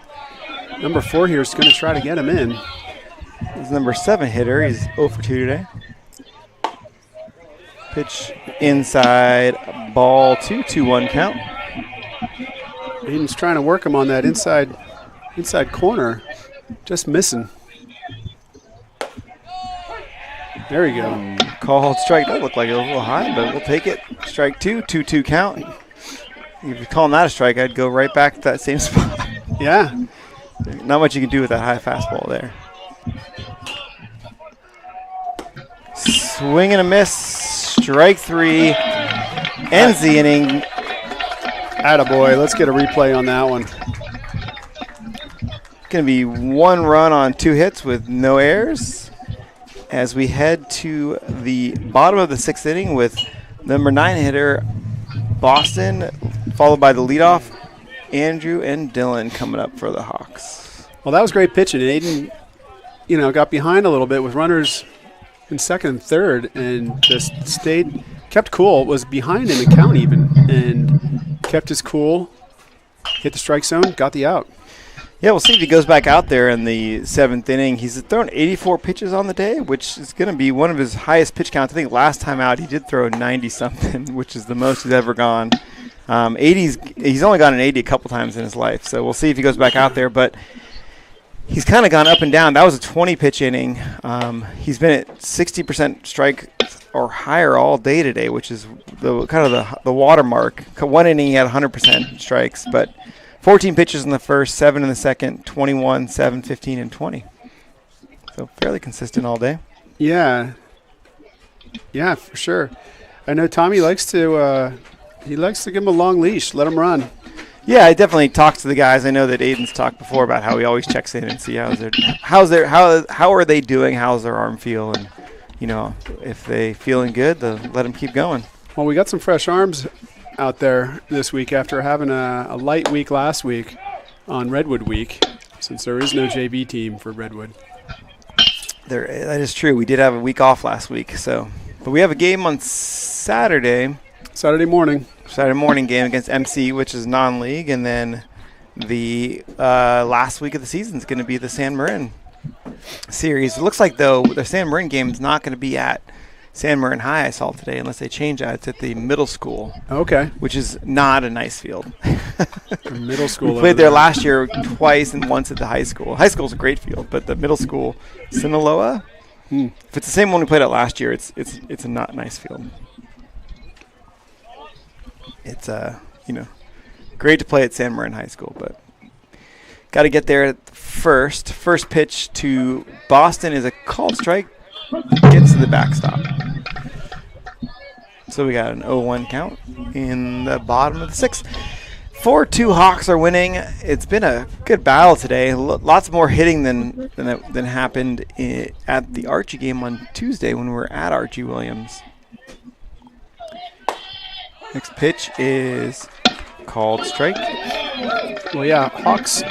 Number 4 here is going to try to get him in. He's number 7 hitter. He's 0 for 2 today. Pitch inside, ball 2, 2-1 count. Aiden's trying to work him on that inside corner. Just missing. There we go. Called strike. That looked like it was a little high, but we'll take it. Strike 2, 2-2 count. If you're calling that a strike, I'd go right back to that same spot. Yeah. Not much you can do with that high fastball there. Swing and a miss. Strike 3. Ends the inning. Attaboy. Let's get a replay on that one. Going to be 1 run on 2 hits with no errors as we head to the bottom of the 6th inning with number 9 hitter Boston, followed by the leadoff Andrew and Dylan coming up for the Hawks. Well, that was great pitching. Aiden, got behind a little bit with runners in second and third and just kept cool, was behind in the count even, and kept his cool, hit the strike zone, got the out. Yeah, we'll see if he goes back out there in the 7th inning. He's thrown 84 pitches on the day, which is going to be one of his highest pitch counts. I think last time out he did throw 90-something, which is the most he's ever gone. 80s, he's only gone an 80 a couple times in his life, so we'll see if he goes back out there. But he's kind of gone up and down. That was a 20-pitch inning. He's been at 60% strike or higher all day today, which is the watermark. One inning he had 100% strikes, but 14 pitches in the first, 7 in the second, 21, 7, 15, and 20. So fairly consistent all day. Yeah, for sure. I know Tommy likes to give him a long leash, let him run. Yeah, I definitely talked to the guys. I know that Aiden's talked before about how he always checks in and see how are they doing, how's their arm feel, and if they feeling good, let them keep going. Well, we got some fresh arms out there this week after having a light week last week on Redwood Week, since there is no JV team for Redwood. That is true. We did have a week off last week, but we have a game on Saturday morning game against MC, which is non-league, and then the last week of the season is going to be the San Marin series. It looks like, though, the San Marin game is not going to be at San Marin High, I saw today, unless they change that. It's at the middle school. Okay. Which is not a nice field. Middle school. We played there last year twice and once at the high school. High school's a great field, but the middle school, Sinaloa, if it's the same one we played at last year, it's a not nice field. It's great to play at San Marin High School, but got to get there at first. First pitch to Boston is a called strike. Gets to the backstop. So we got an 0-1 count in the bottom of the 6th. 4-2 Hawks are winning. It's been a good battle today. Lots more hitting than happened at the Archie game on Tuesday when we were at Archie Williams. Next pitch is called strike. Well, yeah, Hawks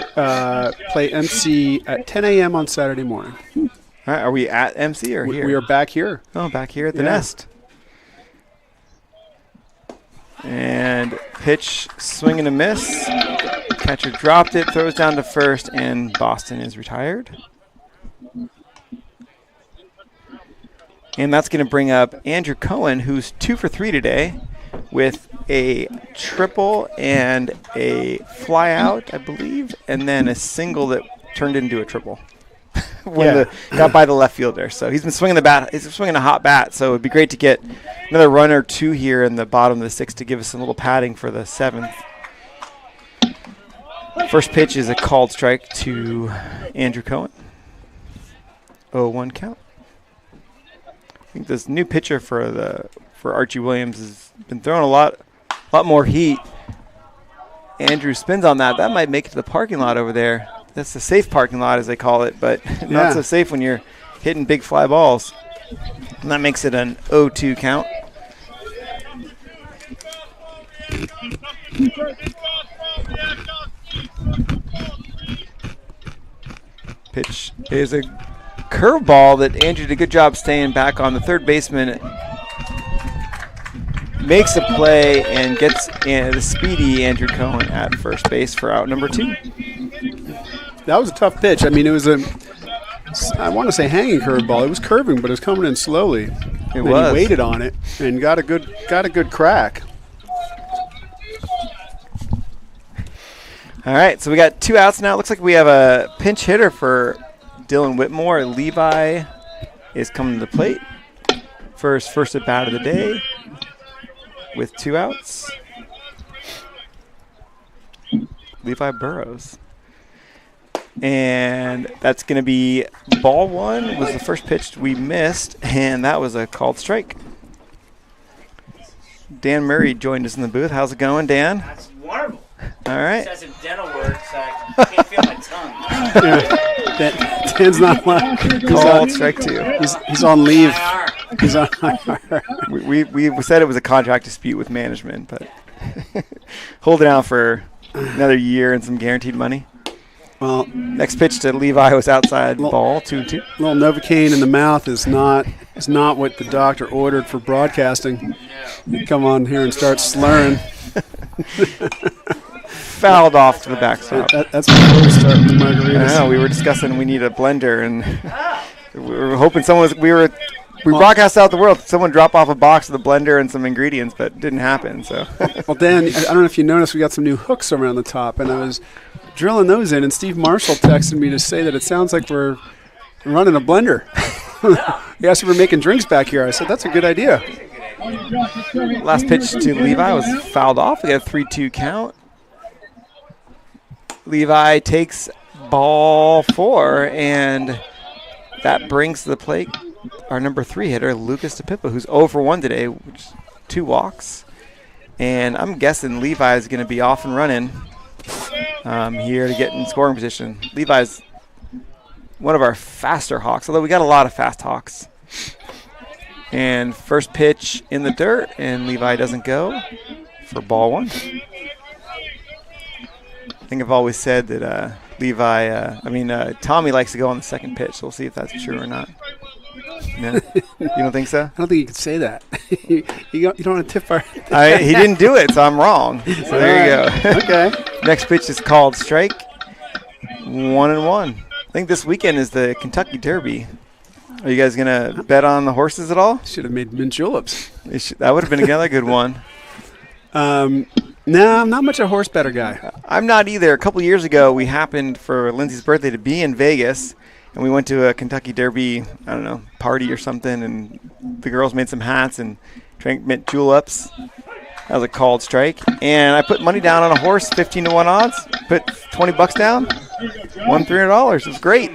play MC at 10 a.m. on Saturday morning. All right, are we at MC or here? We are back here. Oh, back here at the nest. And pitch, swing and a miss. Catcher dropped it, throws down to first, and Boston is retired. And that's going to bring up Andrew Cohen, who's 2 for 3 today, with a triple and a fly out, I believe, and then a single that turned into a triple. Got by the left fielder. So he's been swinging the bat. He's swinging a hot bat. So it'd be great to get another run or two here in the bottom of the 6th to give us a little padding for the 7th. First pitch is a called strike to Andrew Cohen. 0-1 count. I think this new pitcher for Archie Williams has been throwing a lot more heat. Andrew spins on that. That might make it to the parking lot over there. That's the safe parking lot, as they call it, but not so safe when you're hitting big fly balls. And that makes it an 0-2 count. Pitch is a curveball that Andrew did a good job staying back on. The third baseman makes a play and gets the speedy Andrew Cohen at first base for out number 2. That was a tough pitch. I mean, it was I want to say hanging curveball. It was curving, but it was coming in slowly. It was. He waited on it and got a good crack. All right, so we got 2 outs now. It looks like we have a pinch hitter for Dylan Whitmore. Levi is coming to the plate. First at bat of the day with 2 outs. Levi Burrows. And that's going to be ball 1 was the first pitch we missed, and that was a called strike. Dan Murray joined us in the booth. How's it going, Dan? That's wonderful. All right. It says some dental words, so I can't feel my tongue. Dan's not allowed. Called strike 2. He's on leave. IR. He's on IR. We said it was a contract dispute with management, but hold it out for another year and some guaranteed money. Well, next pitch to Levi was outside ball, 2-2. Little Novocaine in the mouth is not what the doctor ordered for broadcasting. You come on here and start slurring. Fouled off to the backstop. That's before we start with the margaritas. I know, we were discussing we need a blender, and we were hoping we broadcast out the world. Someone drop off a box of the blender and some ingredients, but it didn't happen. So. Well, Dan, I don't know if you noticed, we got some new hooks around the top, and I was drilling those in, and Steve Marshall texted me to say that it sounds like we're running a blender. He asked if we're making drinks back here. I said, that's a good idea. Last pitch to Levi was fouled off. We got a 3-2 count. Levi takes ball 4, and that brings to the plate our number 3 hitter, Lucas DePippo, who's 0 for 1 today, which is 2 walks. And I'm guessing Levi is going to be off and running here to get in scoring position. Levi's one of our faster Hawks, although we got a lot of fast Hawks. And first pitch in the dirt, and Levi doesn't go for ball 1. I think I've always said that Tommy likes to go on the second pitch, so we'll see if that's true or not. No? You don't think so? I don't think you could say that. you don't want to tip our... He didn't do it, so I'm wrong. So there you go. Okay. Next pitch is called strike. 1-1. I think this weekend is the Kentucky Derby. Are you guys going to bet on the horses at all? Should have made mint juleps. That would have been another good one. No, I'm not much a horse better guy. I'm not either. A couple years ago, we happened for Lindsay's birthday to be in Vegas, and we went to a Kentucky Derby, party or something, and the girls made some hats and drank mint juleps. That was a called strike. And I put money down on a horse, 15-1 odds. Put $20 down, won $300. It was great.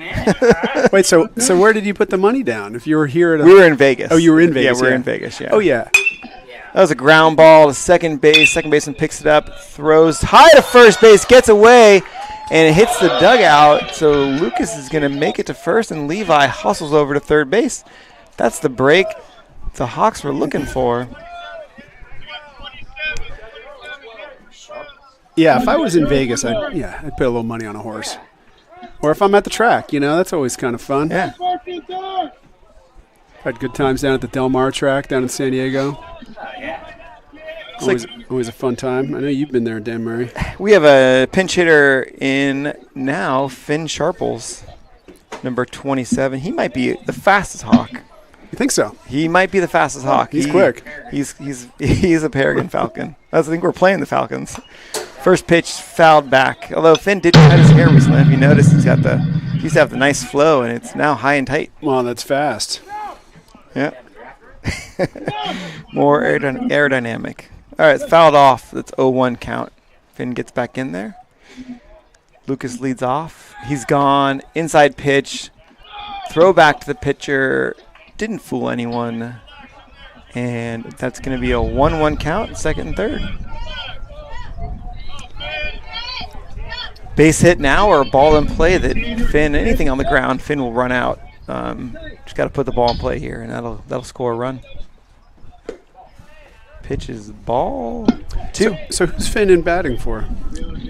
Wait, so where did you put the money down? If you were here at we were in Vegas. Oh, you were in Vegas. Yeah, we were in Vegas, yeah. Oh, yeah. That was a ground ball to second base. Second baseman picks it up, throws high to first base, gets away, and it hits the dugout. So Lucas is going to make it to first, and Levi hustles over to third base. That's the break the Hawks were looking for. Yeah, if I was in Vegas, I'd put a little money on a horse. Or if I'm at the track, that's always kind of fun. Yeah. Had good times down at the Del Mar track down in San Diego. Always a fun time. I know you've been there, Dan Murray. We have a pinch hitter in now, Finn Sharples, number 27. He might be the fastest Hawk. You think so? He might be the fastest Hawk. He's quick. He's a Peregrine Falcon. I think we're playing the Falcons. First pitch fouled back. Although Finn did cut his hair recently, if you notice, he used to have the nice flow, and it's now high and tight. Well, that's fast. Yeah. More aerodynamic. All right, it's fouled off. That's 0-1 count. Finn gets back in there. Lucas leads off. He's gone. Inside pitch. Throw back to the pitcher. Didn't fool anyone. And that's going to be a 1-1 count, second and third. Base hit now or a ball in play that Finn, anything on the ground, Finn will run out. Just got to put the ball in play here, and that'll score a run. Pitch is ball 2. So who's Finn in batting for?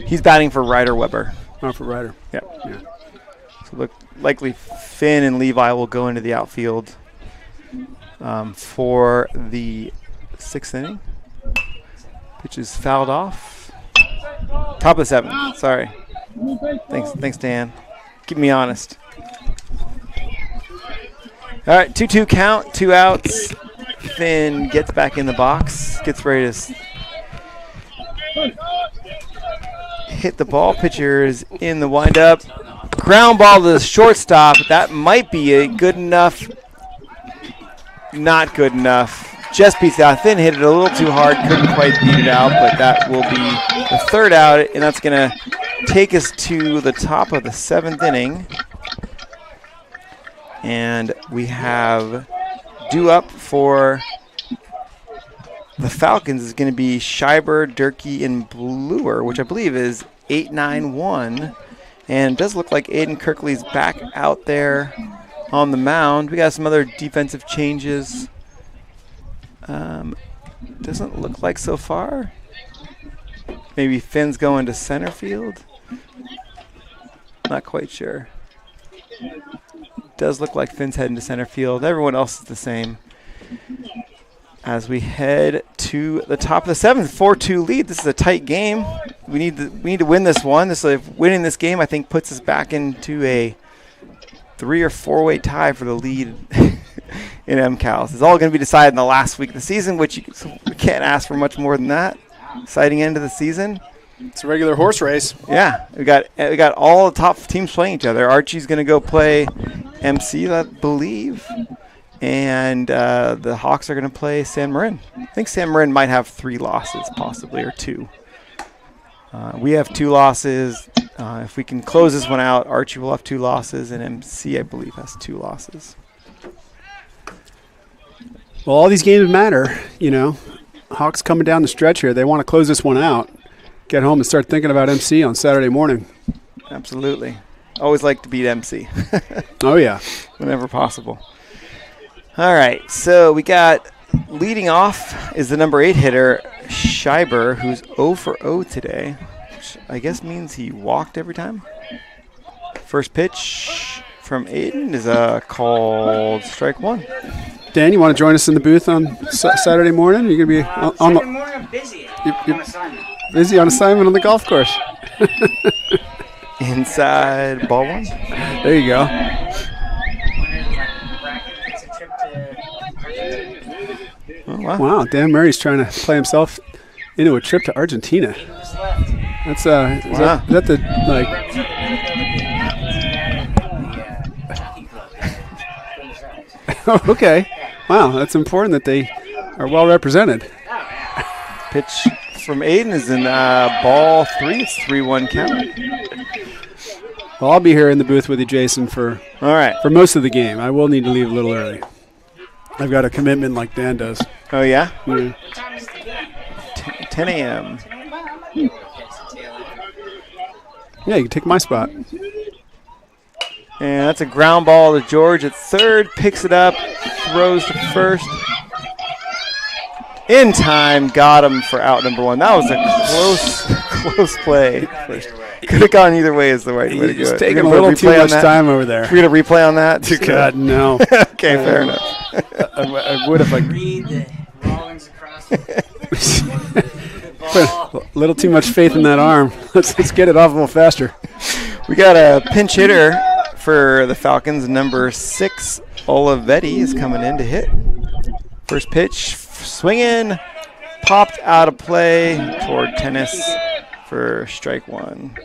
He's batting for Ryder Weber. Oh, for Ryder. Yep. Yeah. So likely Finn and Levi will go into the outfield for the 6th inning. Pitch is fouled off. Top of the 7th. Sorry. Thanks, Dan. Keep me honest. All right, 2-2 count, 2 outs. Finn gets back in the box, gets ready to hit the ball. Pitcher is in the windup. Ground ball to the shortstop. That might be a good enough. Not good enough. Just beats out. Finn hit it a little too hard, couldn't quite beat it out, but that will be the 3rd out, and that's going to take us to the top of the 7th inning. And we have due up for the Falcons is going to be Scheiber, Durkee, and Bluer, which I believe is 8-9-1. And it does look like Aiden Kirkley's back out there on the mound. We got some other defensive changes. Doesn't look like so far. Maybe Finn's going to center field. Not quite sure. Does look like Finn's heading to center field. Everyone else is the same. As we head to the top of the 7th, 4-2 lead. This is a tight game. We need to win this one. Winning this game, I think, puts us back into a 3 or 4-way tie for the lead in MCALs. It's all going to be decided in the last week of the season, which we can't ask for much more than that. Exciting end of the season. It's a regular horse race. Yeah, we got all the top teams playing each other. Archie's going to go play MC, I believe, and the Hawks are going to play San Marin. I think San Marin might have 3 losses, possibly, or 2. We have 2 losses. If we can close this one out, Archie will have 2 losses, and MC, I believe, has 2 losses. Well, all these games matter, Hawks coming down the stretch here. They want to close this one out, get home and start thinking about MC on Saturday morning. Absolutely. Always like to beat MC. Oh, yeah. Whenever possible. All right, so we got leading off is the number 8 hitter, Scheiber, who's 0 for 0 today, which I guess means he walked every time. First pitch from Aiden is called strike 1. Dan, you want to join us in the booth on Saturday morning? You're going to be on Saturday morning, I'm busy. You're On assignment. busy on assignment on the golf course. Inside ball 1. There you go. Oh, wow. Wow, Dan Murray's trying to play himself into a trip to Argentina. That's is that the okay. Wow, that's important that they are well represented. Pitch from Aiden is in ball 3. It's 3-1 count. Well, I'll be here in the booth with you, Jason, for All right. most of the game. I will need to leave a little early. I've got a commitment like Dan does. Oh, yeah? Yeah. What time is the game? 10 a.m. I might be able to catch the tail end. Yeah, you can take my spot. And that's a ground ball to George at third. Picks it up, throws to first. In time, got him for out number one. That was a close play. Could have gone either way is the right way to do He's it. taking a We're gonna little too replay on much that? time over there. We're going to replay on that? God, no. Okay, fair enough. I would have like Read the Rawlings across the put ball. a little too much faith in that arm. Let's get it off a little faster. We got a pinch hitter for the Falcons. Number 6, Olivetti, is coming in to hit. First pitch, swinging, popped out of play toward tennis for strike one.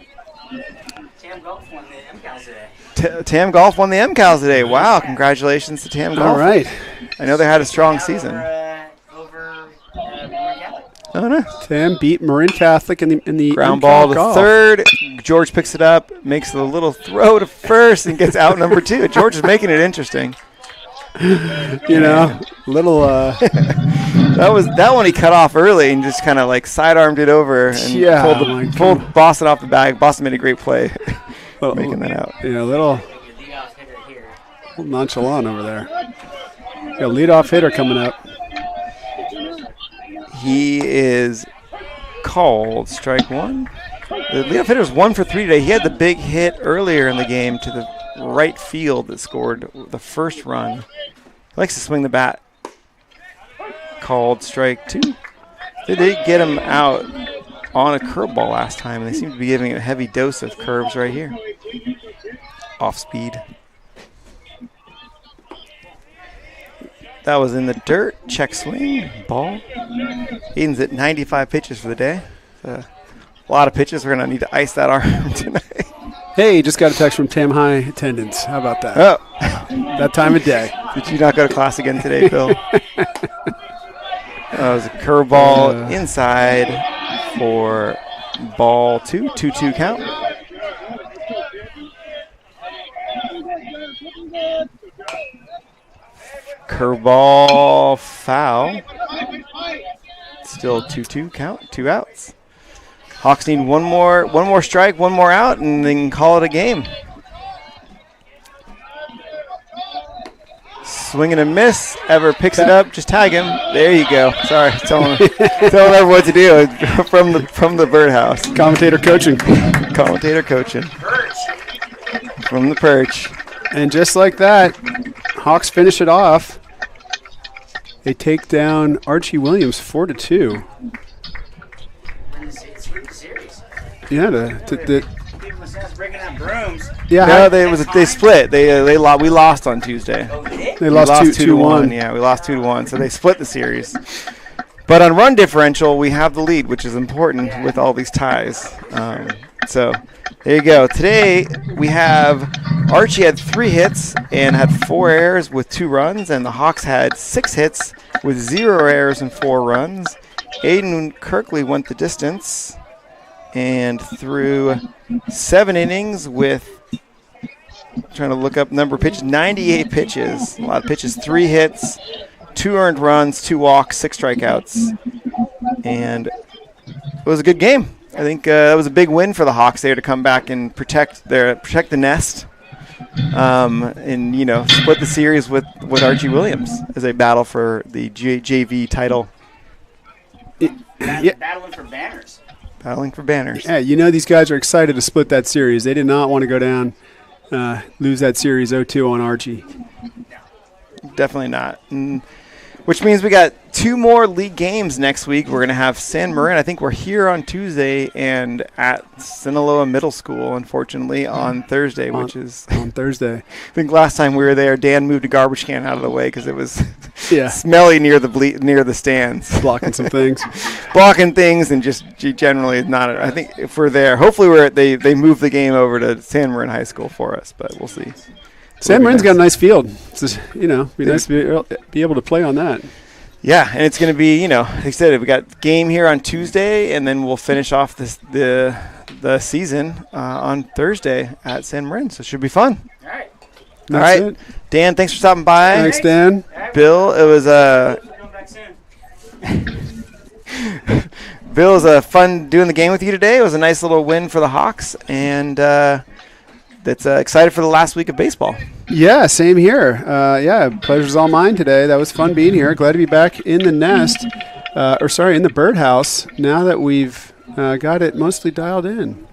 Tam Golf won the MCALs today. Tam Golf won the MCALs today. Wow, congratulations to Tam Golf. All right. I know they had a strong season. Over Catholic. Oh, no. Tam beat Marin Catholic in the Ground MCAL ball to golf. third. George picks it up, makes a little throw to first, and gets out number 2. George is making it interesting. You know, little. That one he cut off early and just kind of like sidearmed it over and Yeah, my pulled Boston off the bag. Boston made a great play, making that out. You know, little Your leadoff hitter here. nonchalant over there. Got a leadoff hitter coming up. He is called strike one. The leadoff hitter was 1 for 3 today. He had the big hit earlier in the game to the right field that scored the first run. He likes to swing the bat. Called strike 2. They did get him out on a curveball last time, and they seem to be giving a heavy dose of curves right here. Off speed. That was in the dirt. Check swing. Ball. Aiden's at 95 pitches for the day. A lot of pitches. We're going to need to ice that arm tonight. Hey, just got a text from Tam High attendance. How about that? Oh. That time of day. Did you not go to class again today, Phil? That was a curveball inside for ball 2. 2-2 count. Curveball foul. Still 2-2 count. 2 outs. Hawks need one more strike, one more out, and then call it a game. Swing and a miss. Ever picks it up. Just tag him. There you go. Sorry, telling everyone what to do from the birdhouse. Commentator coaching. Commentator coaching. From the perch. And just like that, Hawks finish it off. They take down Archie Williams 4-2. It's win the series. Yeah, People in South breaking out brooms. yeah. No, they split. We lost on Tuesday. Oh, they did? They lost 2-1. Yeah, we lost 2-1. So they split the series. But on run differential, we have the lead, which is important with all these ties. So there you go. Today we have Archie had 3 hits and had 4 errors with 2 runs, and the Hawks had 6 hits with 0 errors and 4 runs. Aiden Kirkley went the distance and threw 7 innings with, trying to look up number of pitches, 98 pitches. A lot of pitches, 3 hits, 2 earned runs, 2 walks, 6 strikeouts. And it was a good game. I think that was a big win for the Hawks there to come back and protect the nest, and split the series with Archie Williams as they battle for the JV title. Yeah. Battling for banners. Battling for banners. Yeah, these guys are excited to split that series. They did not want to go down, lose that series 0-2 on Archie. Definitely not. Which means we got 2 more league games next week. We're going to have San Marin. I think we're here on Tuesday and at Sinaloa Middle School, unfortunately, on Thursday, on Thursday. I think last time we were there, Dan moved a garbage can out of the way because it was Yeah. smelly near the stands. Blocking some things. Blocking things and just generally not. I think if we're there, hopefully they move the game over to San Marin High School for us, but we'll see. San Marin's got a nice field. It's just, be nice to be able to play on that. Yeah, and it's going to be, like I said, we got game here on Tuesday, and then we'll finish off the season on Thursday at San Marin. So it should be fun. All right. All That's right. it. Dan, thanks for stopping by. Thanks, Dan. Bill, it was Come back soon. fun doing the game with you today. It was a nice little win for the Hawks, and that's excited for the last week of baseball. Yeah, same here. Pleasure's all mine today. That was fun being here. Glad to be back in the nest, in the birdhouse. Now that we've got it mostly dialed in.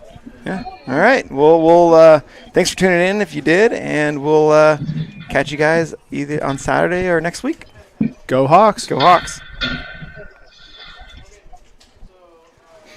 Yeah. All right. We'll thanks for tuning in if you did, and we'll catch you guys either on Saturday or next week. Go Hawks. Go Hawks.